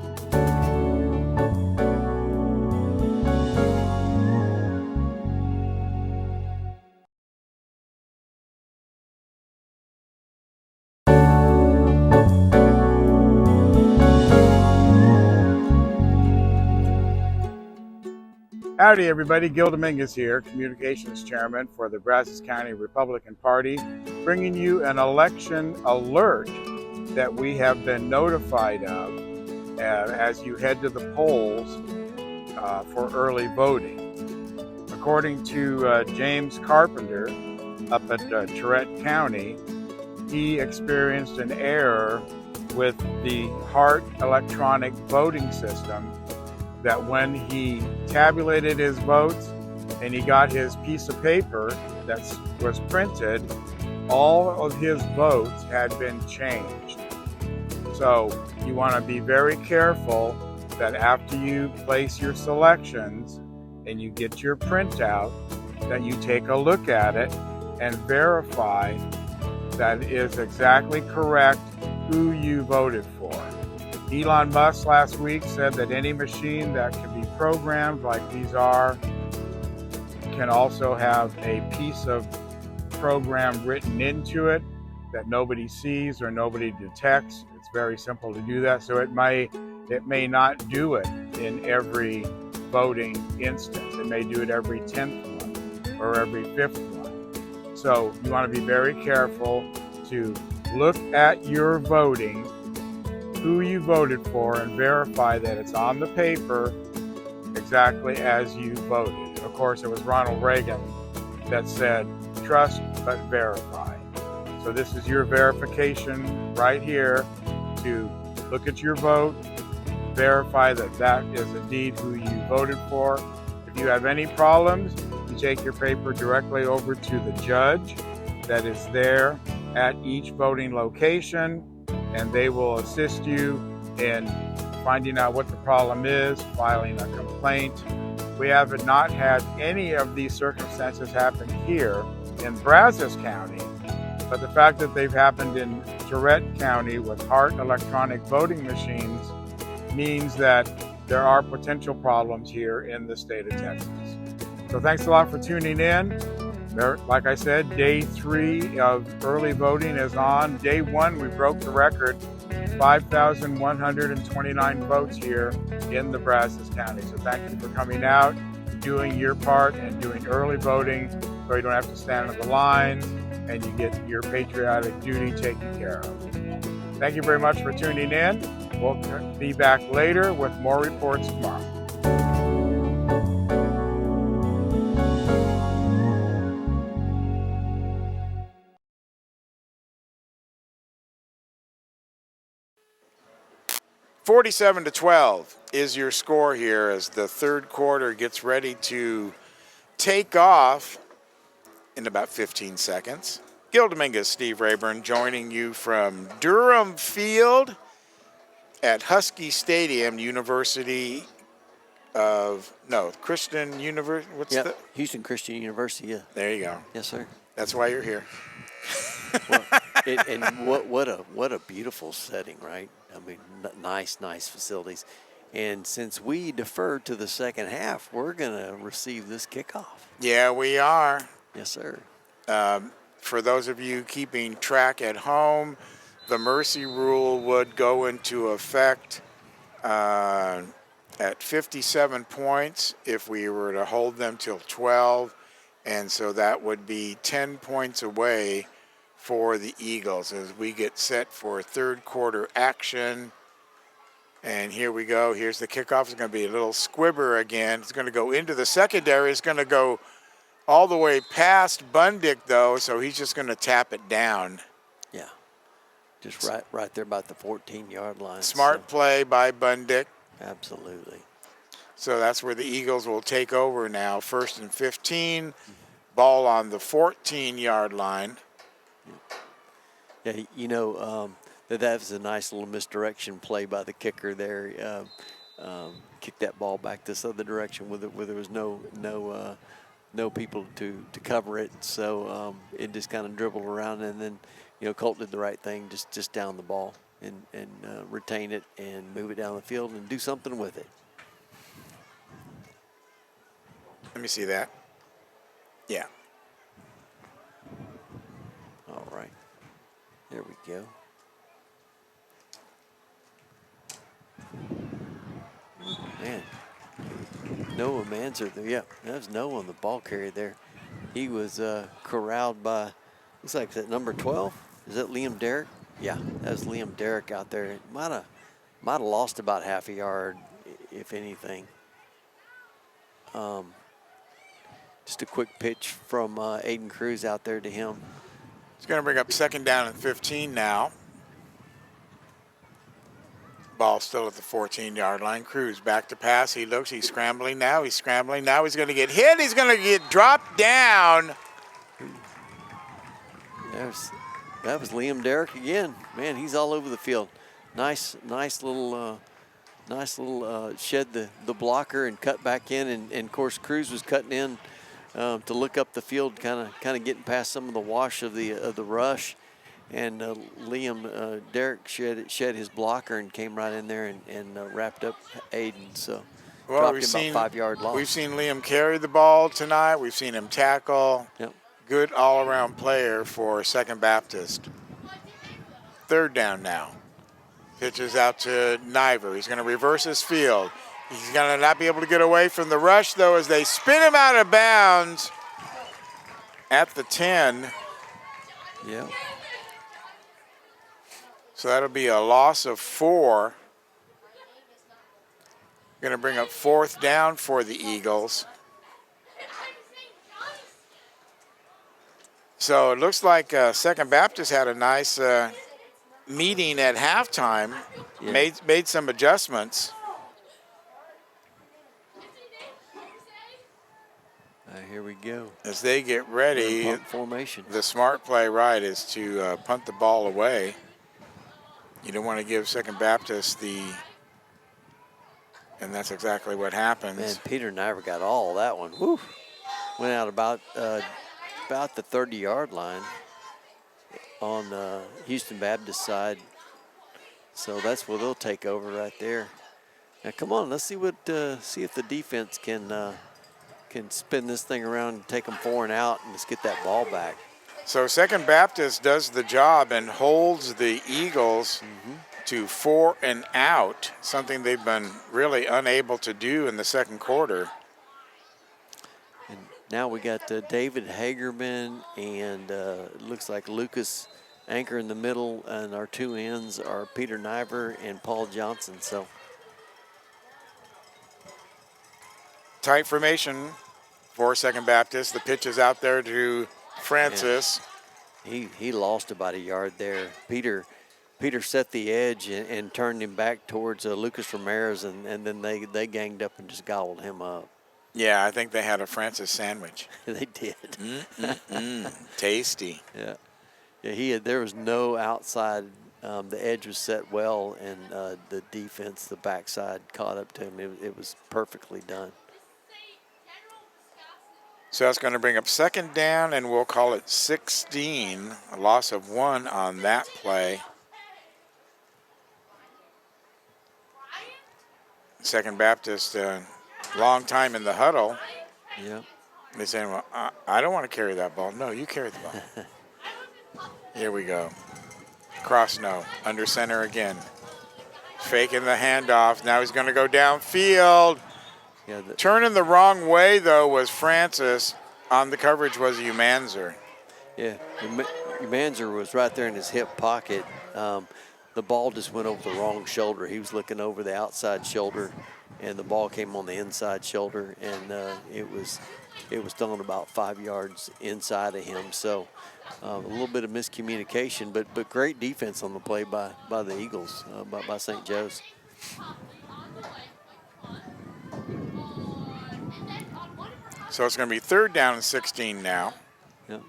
S1: Howdy everybody, Gil Dominguez here, Communications Chairman for the Brazos County Republican Party, bringing you an election alert that we have been notified of as you head to the polls for early voting. According to James Carpenter up at Turette County, he experienced an error with the Hart electronic voting system, that when he tabulated his votes and he got his piece of paper that was printed, all of his votes had been changed. So you want to be very careful that after you place your selections and you get your printout, that you take a look at it and verify that it is exactly correct who you voted for. Elon Musk last week said that any machine that can be programmed like these are can also have a piece of program written into it that nobody sees or nobody detects. It's very simple to do that. So it may not do it in every voting instance. It may do it every 10th one or every 5th one. So you want to be very careful to look at your voting, who you voted for, and verify that it's on the paper exactly as you voted. Of course, it was Ronald Reagan that said, trust but verify. So this is your verification right here to look at your vote, verify that that is indeed who you voted for. If you have any problems, you take your paper directly over to the judge that is there at each voting location, and they will assist you in finding out what the problem is, filing a complaint. We have not had any of these circumstances happen here in Brazos County, but the fact that they've happened in Turette County with Hart electronic voting machines means that there are potential problems here in the state of Texas. So thanks a lot for tuning in. Like I said, day 3 of early voting is on. Day 1, we broke the record, 5,129 votes here in the Brazos County. So thank you for coming out, doing your part, and doing early voting so you don't have to stand in the lines and you get your patriotic duty taken care of. Thank you very much for tuning in. We'll be back later with more reports tomorrow. $47-12 is your score here as the third quarter gets ready to take off in about 15 seconds. Gil Dominguez, Steve Rayburn, joining you from Durham Field at Husky Stadium, Christian University.
S2: Houston Christian University. Yeah.
S1: There you go.
S2: Yes, sir.
S1: That's why you're here.
S2: Well, and what a beautiful setting, right? I mean, nice facilities. And since we deferred to the second half, we're going to receive this kickoff.
S1: Yeah, we are.
S2: Yes, sir.
S1: For those of you keeping track at home, the mercy rule would go into effect at 57 points if we were to hold them till 12. And so that would be 10 points away for the Eagles as we get set for third quarter action. And here we go. Here's the kickoff. It's going to be a little squibber again. It's going to go into the secondary. It's going to go all the way past Bundick, though, so he's just going to tap it down.
S2: Yeah, just right there about the 14-yard line.
S1: Smart play by Bundick.
S2: Absolutely.
S1: So that's where the Eagles will take over now. 1st and 15, ball on the 14-yard line.
S2: Yeah, you know, that was a nice little misdirection play by the kicker there. Kicked that ball back this other direction where there was no people to cover it. So it just kind of dribbled around, and then, you know, Colt did the right thing, just down the ball and retain it and move it down the field and do something with it.
S1: Let me see that. Yeah.
S2: All right. There we go. Man. Noah Manzer there. Yeah, that was Noah on the ball carrier there. He was corralled by, looks like that number 12. Is that Liam Derrick? Yeah, that was Liam Derrick out there. It might have lost about half a yard, if anything. Just a quick pitch from Aiden Cruz out there to him.
S1: It's going to bring up 2nd down and 15 now. Ball still at the 14-yard line. Cruz back to pass. He looks. He's scrambling now. He's scrambling now. He's going to get hit. He's going to get dropped down.
S2: That was Liam Derrick again. Man, he's all over the field. Nice little shed the blocker and cut back in. And of course, Cruz was cutting in to look up the field, kind of getting past some of the wash of the rush. And Liam Derrick shed his blocker and came right in there and wrapped up Aiden. So dropped him about 5-yard loss.
S1: We've seen Liam carry the ball tonight. We've seen him tackle.
S2: Yep.
S1: Good all-around player for Second Baptist. 3rd down now. Pitches out to Niver. He's going to reverse his field. He's going to not be able to get away from the rush, though, as they spin him out of bounds at the 10.
S2: Yeah.
S1: So that'll be a loss of 4. Going to bring up 4th down for the Eagles. So it looks like Second Baptist had a nice meeting at halftime,
S2: Yeah.
S1: made some adjustments.
S2: Here we go.
S1: As they get ready,
S2: Punt formation.
S1: the smart play right is to punt the ball away. You don't want to give Second Baptist and that's exactly what happens.
S2: Man, Peter Niver got all that one. Woo. Went out about the 30-yard line on Houston Baptist side. So that's where they'll take over right there. Now come on, let's see if the defense can spin this thing around and take them 4 and out, and let's get that ball back.
S1: So Second Baptist does the job and holds the Eagles to 4 and out, something they've been really unable to do in the second quarter.
S2: And now we got David Hagerman and it looks like Lucas Anchor in the middle, and our 2 ends are Peter Niver and Paul Johnson. So
S1: Tight formation for Second Baptist. The pitch is out there to Francis.
S2: Man, he lost about a yard there. Peter set the edge and turned him back towards Lucas Ramirez, and then they ganged up and just gobbled him up.
S1: Yeah, I think they had a Francis sandwich.
S2: They did.
S1: Tasty.
S2: Yeah. Yeah, there was no outside. The edge was set well, and the defense, the backside, caught up to him. It was perfectly done.
S1: So that's going to bring up 2nd down, and we'll call it 16. A loss of 1 on that play. Second Baptist, long time in the huddle.
S2: Yeah.
S1: They're saying, well, I don't want to carry that ball. No, you carry the ball. Here we go. Cross no. Under center again. Faking the handoff. Now he's going to go downfield.
S2: Yeah,
S1: Turning the wrong way, though, was Francis. On the coverage was Umanzer.
S2: Yeah, Umanzer was right there in his hip pocket. The ball just went over the wrong shoulder. He was looking over the outside shoulder, and the ball came on the inside shoulder, and it was thrown about 5 yards inside of him. So a little bit of miscommunication, but great defense on the play by the Eagles, by St. Joe's.
S1: So it's going to be 3rd down and 16 now.
S2: Yep.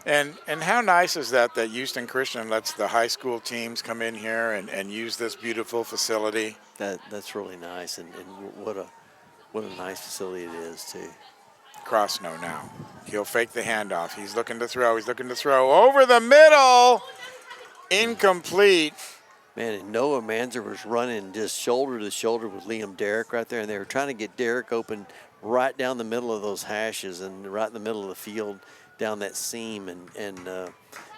S1: And how nice is that Houston Christian lets the high school teams come in here and use this beautiful facility?
S2: That's really nice, and what a nice facility it is too.
S1: Crossno now. He'll fake the handoff. He's looking to throw. He's looking to throw over the middle. Incomplete.
S2: Man, and Noah Manzer was running just shoulder to shoulder with Liam Derrick right there, and they were trying to get Derrick open right down the middle of those hashes and right in the middle of the field down that seam, and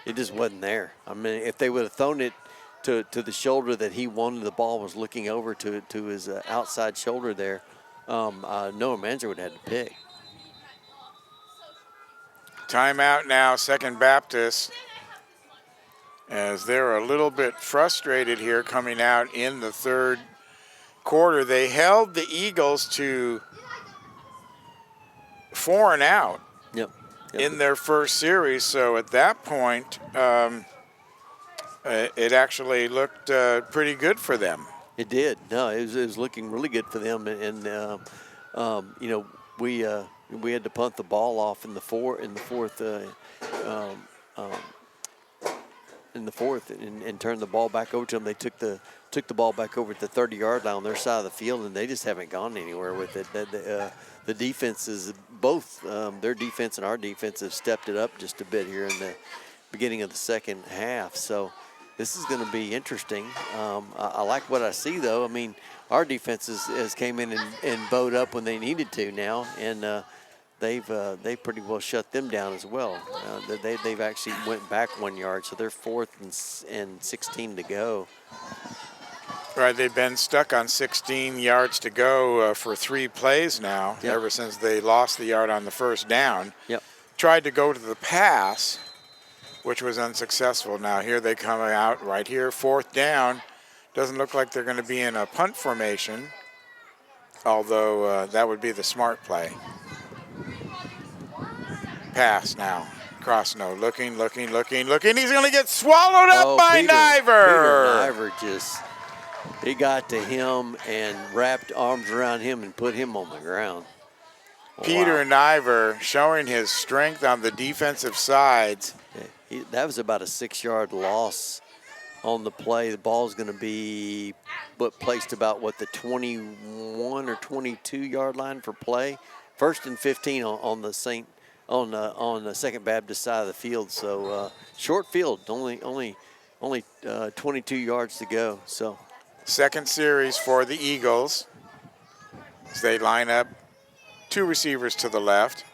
S2: it just wasn't there. I mean, if they would have thrown it to the shoulder that he wanted, the ball was looking over to his outside shoulder there, Noah Manzer would have had to pick.
S1: Timeout now, Second Baptist, as they're a little bit frustrated here coming out in the 3rd quarter. They held the Eagles to 4 and out.
S2: Yep.
S1: In their first series. So at that point, it actually looked pretty good for them.
S2: It did. No, it was looking really good for them, and you know, we had to punt the ball off in the fourth and turn the ball back over to them. They took the ball back over at the 30-yard line on their side of the field, and they just haven't gone anywhere with it. The defenses, both their defense and our defense, have stepped it up just a bit here in the beginning of the second half. So this is going to be interesting. I like what I see, though. I mean, our defense has came in and bowed up when they needed to now, and they've pretty well shut them down as well. They've actually went back 1 yard, so they're 4th and 16 to go.
S1: Right, they've been stuck on 16 yards to go for 3 plays now,
S2: Yep.
S1: ever since they lost the yard on the first down.
S2: Yep.
S1: Tried to go to the pass, which was unsuccessful. Now here they come out right here, 4th down. Doesn't look like they're going to be in a punt formation, although that would be the smart play. Pass now. Crossno looking. He's going to get swallowed up by Niver.
S2: Peter Niver he got to him and wrapped arms around him and put him on the ground.
S1: Peter Niver showing his strength on the defensive sides.
S2: That was about a 6-yard loss on the play. The ball's going to be placed about the 21 or 22-yard line for play. 1st and 15 on the Second Baptist side of the field. So short field, only 22 yards to go. So.
S1: Second series for the Eagles as they line up 2 receivers to the left.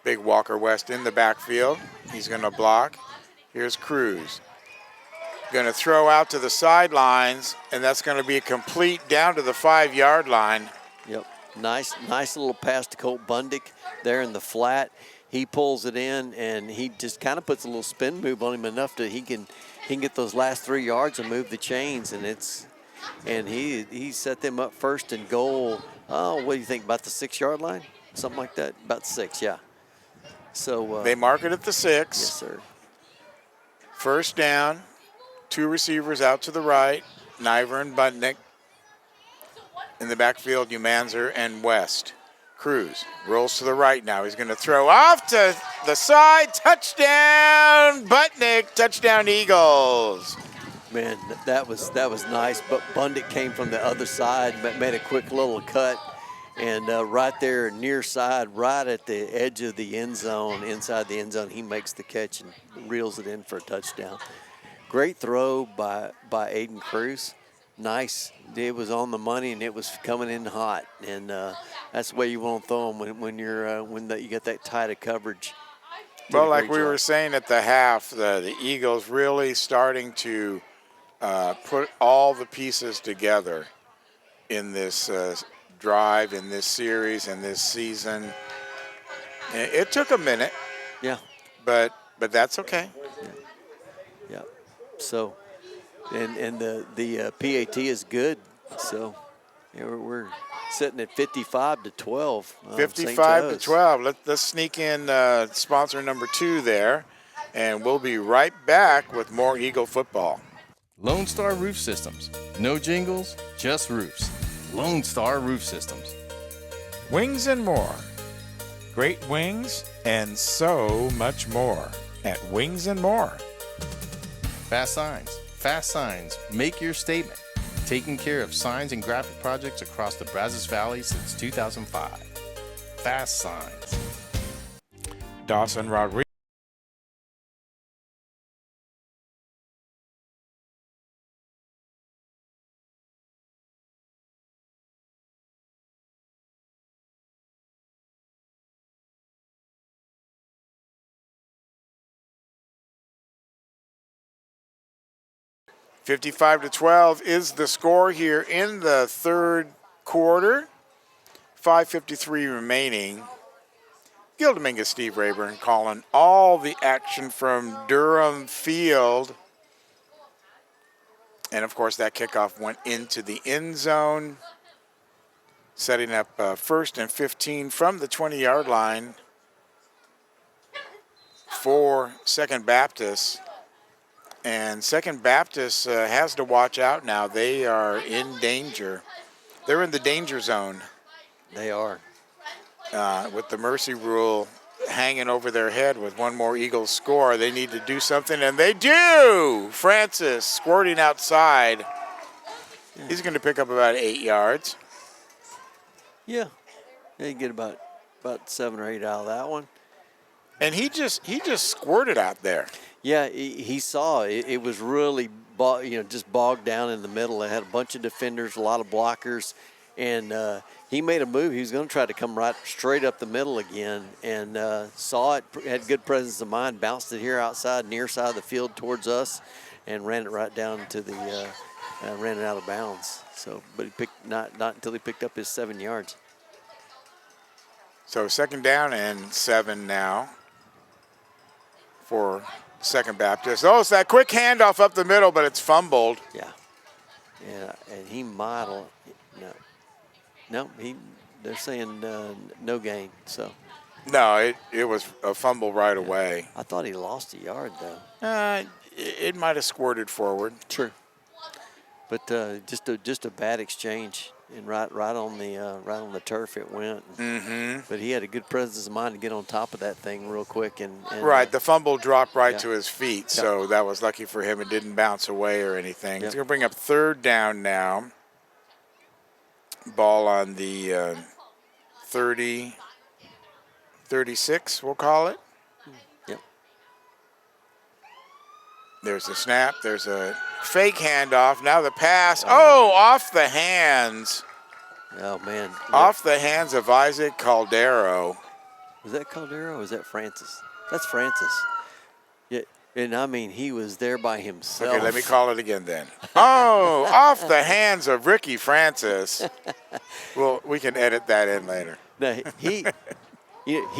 S1: Big Walker West in the backfield. He's going to block. Here's Cruz. Going to throw out to the sidelines, and that's going to be complete down to the 5-yard line.
S2: Yep. Nice little pass to Colt Bundick there in the flat. He pulls it in, and he just kind of puts a little spin move on him enough that he can get those last 3 yards and move the chains, and he set them up 1st and goal. Oh, what do you think, about the 6-yard line? Something like that? About 6, yeah. So
S1: they mark it at the 6.
S2: Yes, sir.
S1: 1st down, 2 receivers out to the right, Niver and Bundick. In the backfield, Umanzer and West. Cruz rolls to the right now. He's going to throw off to the side. Touchdown, Butnick. Touchdown, Eagles.
S2: Man, that was nice. But Bundick came from the other side, but made a quick little cut. And right there near side, right at the edge of the end zone, inside the end zone, he makes the catch and reels it in for a touchdown. Great throw by Aiden Cruz. Nice. It was on the money, and it was coming in hot. And that's the way you want to throw them when you get that tight of coverage.
S1: Well, like we were saying at the half, the Eagles really starting to put all the pieces together in this drive, in this series, in this season. It took a minute,
S2: Yeah.
S1: but that's okay.
S2: Yeah. So, and the PAT is good. So, yeah, we're sitting at 55-12. St.
S1: 55 to
S2: Joe's.
S1: 12. Let's sneak in sponsor number 2 there, and we'll be right back with more Eagle football.
S4: Lone Star Roof Systems. No jingles, just roofs. Lone Star Roof Systems.
S1: Wings and more. Great wings and so much more at Wings and More.
S4: Fast Signs. Fast Signs. Make your statement. Taking care of signs and graphic projects across the Brazos Valley since 2005. Fast Signs.
S1: Dawson Rodriguez. (55-12) is the score here in the third quarter. 5:53 remaining. Gil Dominguez, Steve Rayburn calling all the action from Durham Field. And of course, that kickoff went into the end zone, setting up 1st and 15 from the 20-yard line for Second Baptist. And Second Baptist has to watch out now. They are in danger. They're in the danger zone.
S2: They are.
S1: With the mercy rule hanging over their head with one more Eagles score, they need to do something, and they do! Francis squirting outside. He's going to pick up about 8 yards.
S2: Yeah. You get about 7 or 8 out of that one.
S1: And he just squirted out there.
S2: Yeah, he saw it. It was really just bogged down in the middle. It had a bunch of defenders, a lot of blockers, and he made a move. He was going to try to come right straight up the middle again, and saw it, had good presence of mind, bounced it here outside, near side of the field towards us, and ran it right down to the ran it out of bounds. So, but he picked not until he picked up his 7 yards.
S1: So 2nd down and 7 now for Second Baptist. Oh, it's that quick handoff up the middle, but it's fumbled.
S2: Yeah. Yeah, and he modeled. No, they're saying no gain. So.
S1: No, it was a fumble right away.
S2: I thought he lost a yard though.
S1: It might have squirted forward.
S2: True. But just a bad exchange, and right on the turf it went.
S1: Mm-hmm.
S2: But he had a good presence of mind to get on top of that thing real quick and
S1: right. The fumble dropped right to his feet, so that was lucky for him. It didn't bounce away or anything. It's going to bring up 3rd down now. Ball on the 30, 36, we'll call it.
S2: Yep.
S1: There's a snap. There's a fake handoff. Now the pass. Oh, off the hands.
S2: Oh, man.
S1: Off the hands of Isaac Caldero.
S2: Was that Caldero or was that Francis? That's Francis. Yeah, and I mean, he was there by himself.
S1: Okay, let me call it again then. Oh, off the hands of Ricky Francis. Well, we can edit that in later.
S2: No, he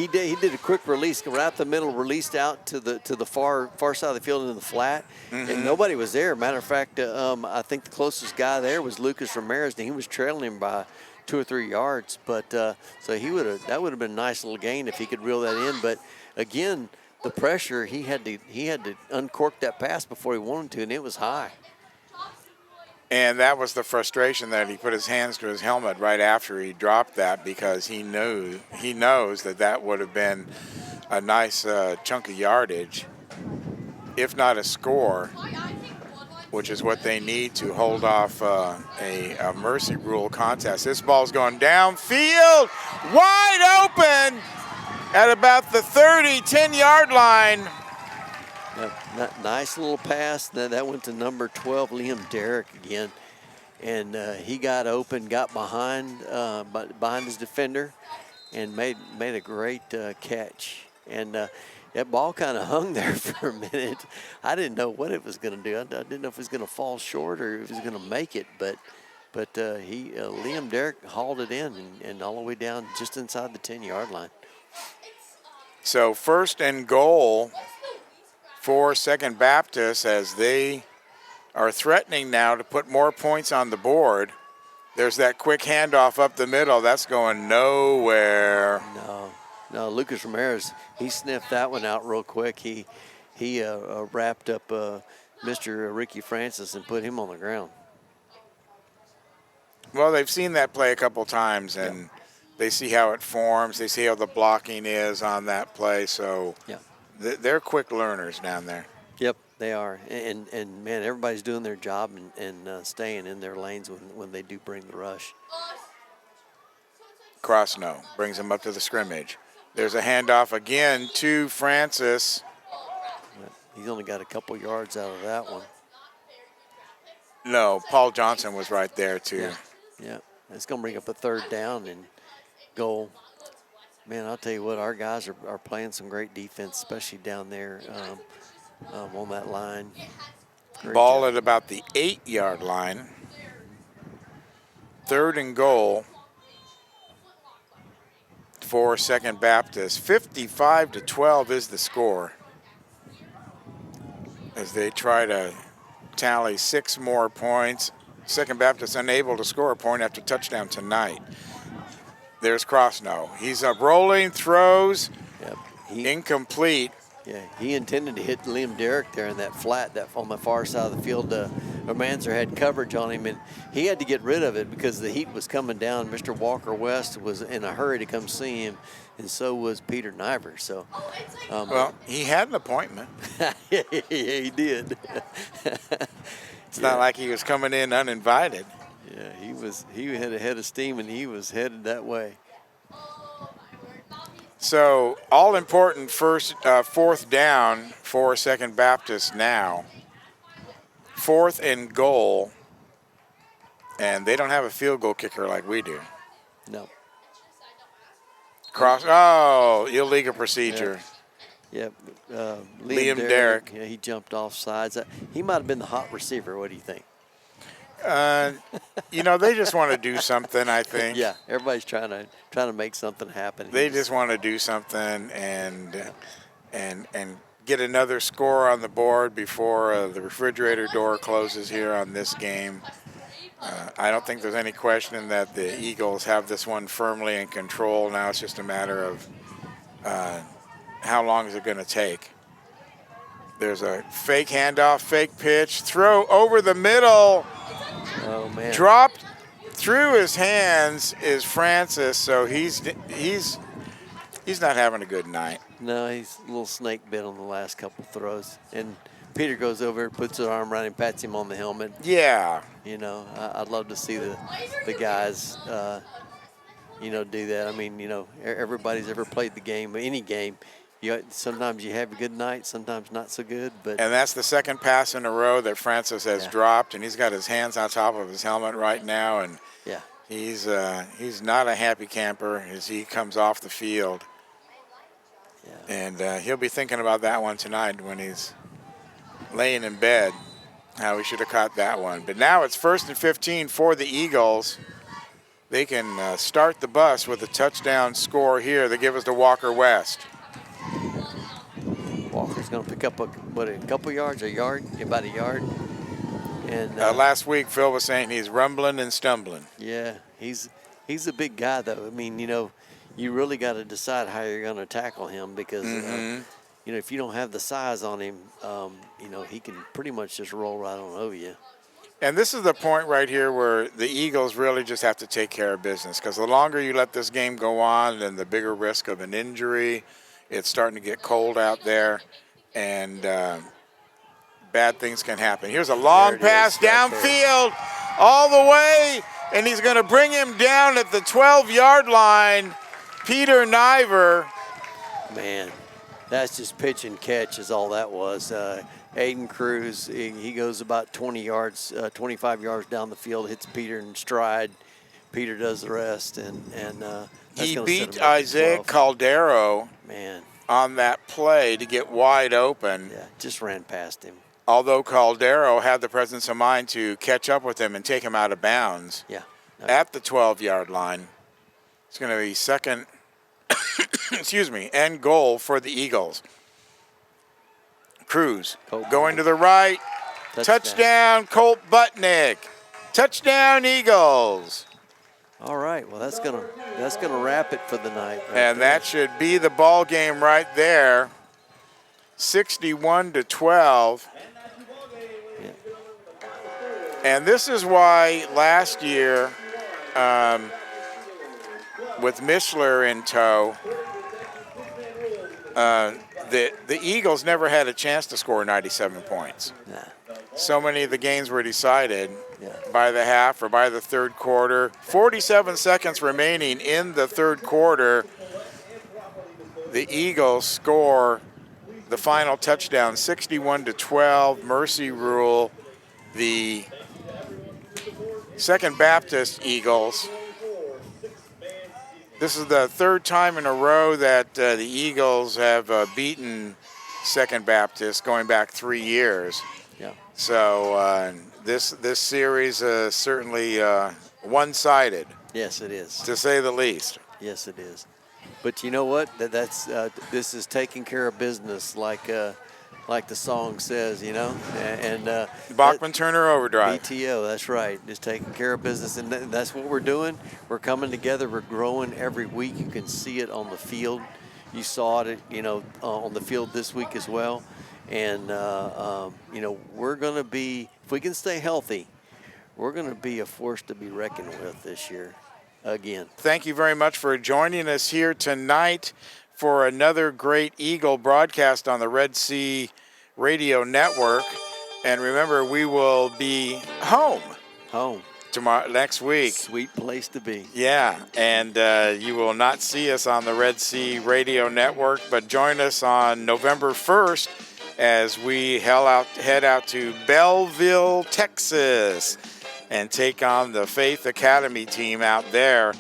S2: did a quick release, right up the middle, released out to the far side of the field into the flat, and nobody was there. Matter of fact, I think the closest guy there was Lucas Ramirez, and he was trailing him by 2 or 3 yards. But so that would have been a nice little gain if he could reel that in. But again, the pressure, he had to uncork that pass before he wanted to, and it was high.
S1: And that was the frustration that he put his hands to his helmet right after he dropped that, because he knows that would have been a nice chunk of yardage, if not a score, which is what they need to hold off a mercy rule contest. This ball's going downfield, wide open at about the 30, 10-yard line.
S2: Nice little pass. That went to number 12, Liam Derrick again. And he got open, got behind his defender, and made a great catch. And that ball kind of hung there for a minute. I didn't know what it was going to do. I didn't know if it was going to fall short or if it was going to make it, but Liam Derrick hauled it in and all the way down just inside the 10-yard line.
S1: So 1st and goal for Second Baptist as they are threatening now to put more points on the board. There's that quick handoff up the middle. That's going nowhere.
S2: No, Lucas Ramirez, he sniffed that one out real quick. He wrapped up Mr. Ricky Francis and put him on the ground.
S1: Well, they've seen that play a couple times, and they see how it forms. They see how the blocking is on that play. So they're quick learners down there.
S2: Yep, they are. And man, everybody's doing their job and staying in their lanes when they do bring the rush.
S1: Crosno brings him up to the scrimmage. There's a handoff again to Francis.
S2: He's only got a couple yards out of that one.
S1: No, Paul Johnson was right there too.
S2: Yeah. It's going to bring up a 3rd down and goal. Man, I'll tell you what, our guys are playing some great defense, especially down there on that line.
S1: Ball at about the 8-yard line. 3rd and goal for Second Baptist. 55-12 is the score as they try to tally 6 more points. Second Baptist unable to score a point after touchdown tonight. There's Crosno. He's up rolling, throws, incomplete.
S2: Yeah, he intended to hit Liam Derrick there in that flat that on the far side of the field. Romanzer had coverage on him, and he had to get rid of it because the heat was coming down. Mr. Walker West was in a hurry to come see him, and so was Peter Niver. So,
S1: well, he had an appointment.
S2: Yeah, he did.
S1: It's not like he was coming in uninvited.
S2: Yeah, he had a head of steam, and he was headed that way.
S1: So all important 4th down for Second Baptist now. 4th and goal, and they don't have a field goal kicker like we do.
S2: No.
S1: Illegal procedure.
S2: Yep.
S1: Liam Derrick.
S2: Yeah, he jumped off sides. He might have been the hot receiver. What do you think?
S1: They just want to do something, I think.
S2: Yeah, everybody's trying to make something happen.
S1: They just want to do something and get another score on the board before the refrigerator door closes here on this game. I don't think there's any question that the Eagles have this one firmly in control. Now it's just a matter of how long is it going to take. There's a fake handoff, fake pitch, throw over the middle.
S2: Oh, man.
S1: Dropped through his hands is Francis, so he's not having a good night.
S2: No, he's a little snake bit on the last couple throws. And Peter goes over, puts his arm around him, pats him on the helmet.
S1: Yeah.
S2: I'd love to see the guys, do that. I mean, everybody's ever played the game, any game. Sometimes you have a good night, sometimes not so good. And
S1: that's the 2nd pass in a row that Francis has dropped, and he's got his hands on top of his helmet right now, and he's not a happy camper as he comes off the field. Yeah. And he'll be thinking about that one tonight when he's laying in bed, how he should have caught that one. But now it's 1st and 15 for the Eagles. They can start the bus with a touchdown score here. They give us to Walker West.
S2: Walker's going to pick up a couple yards, about a yard. And
S1: last week, Phil was saying he's rumbling and stumbling.
S2: Yeah, he's a big guy, though. I mean, you really got to decide how you're going to tackle him because, if you don't have the size on him, he can pretty much just roll right on over you.
S1: And this is the point right here where the Eagles really just have to take care of business because the longer you let this game go on, then the bigger risk of an injury. It's starting to get cold out there, and bad things can happen. Here's a long pass downfield all the way, and he's going to bring him down at the 12-yard line. Peter Niver.
S2: Man, that's just pitch and catch is all that was. Aiden Cruz, he goes about 20 yards, 25 yards down the field, hits Peter in stride. Peter does the rest, and
S1: he beat Isaiah Caldero.
S2: Man,
S1: on that play to get wide open.
S2: Yeah, just ran past him.
S1: Although Caldero had the presence of mind to catch up with him and take him out of bounds.
S2: Yeah.
S1: At the 12-yard line. It's going to be second, excuse me, and goal for the Eagles. Cruz going to the right. Touchdown, Colt Butnick. Touchdown, Eagles.
S2: All right. Well, that's gonna wrap it for the night.
S1: And that should be the ball game right there. 61-12.
S2: Yeah.
S1: And this is why last year, with Mishler in tow, the Eagles never had a chance to score 97 points.
S2: Nah.
S1: So many of the games were decided by the half or by the third quarter. 47 seconds remaining in the third quarter. The Eagles score the final touchdown, 61-12. Mercy rule. The Second Baptist Eagles. This is the third time in a row that the Eagles have beaten Second Baptist, going back 3 years.
S2: Yeah.
S1: So this series is certainly one-sided.
S2: Yes, it is.
S1: To say the least.
S2: Yes, it is. But you know what? This is taking care of business, like the song says, you know. And
S1: Bachman Turner Overdrive.
S2: BTO, that's right. Just taking care of business, and that's what we're doing. We're coming together. We're growing every week. You can see it on the field. You saw it, on the field this week as well. And we're going to be, if we can stay healthy, we're going to be a force to be reckoned with this year. Again.
S1: Thank you very much for joining us here tonight for another great Eagle broadcast on the Red Sea Radio Network. And remember, we will be home tomorrow, next week.
S2: Sweet place to be.
S1: Yeah, and you will not see us on the Red Sea Radio Network, but join us on November 1st as we head out to Belleville, Texas, and take on the Faith Academy team out there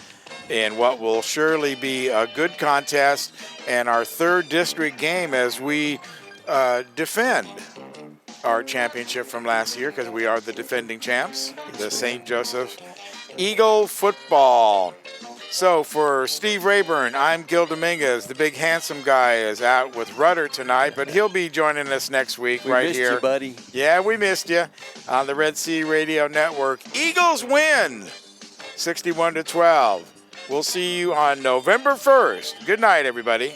S1: in what will surely be a good contest and our third district game as we defend our championship from last year, because we are the defending champs, the St. Joseph Eagle football. So for Steve Rayburn, I'm Gil Dominguez. The big handsome guy is out with Rudder tonight, but he'll be joining us next week
S2: we
S1: right
S2: missed
S1: here.
S2: You, buddy.
S1: Yeah, we missed you on the Red Sea Radio Network. Eagles win 61-12. We'll see you on November 1st. Good night, everybody.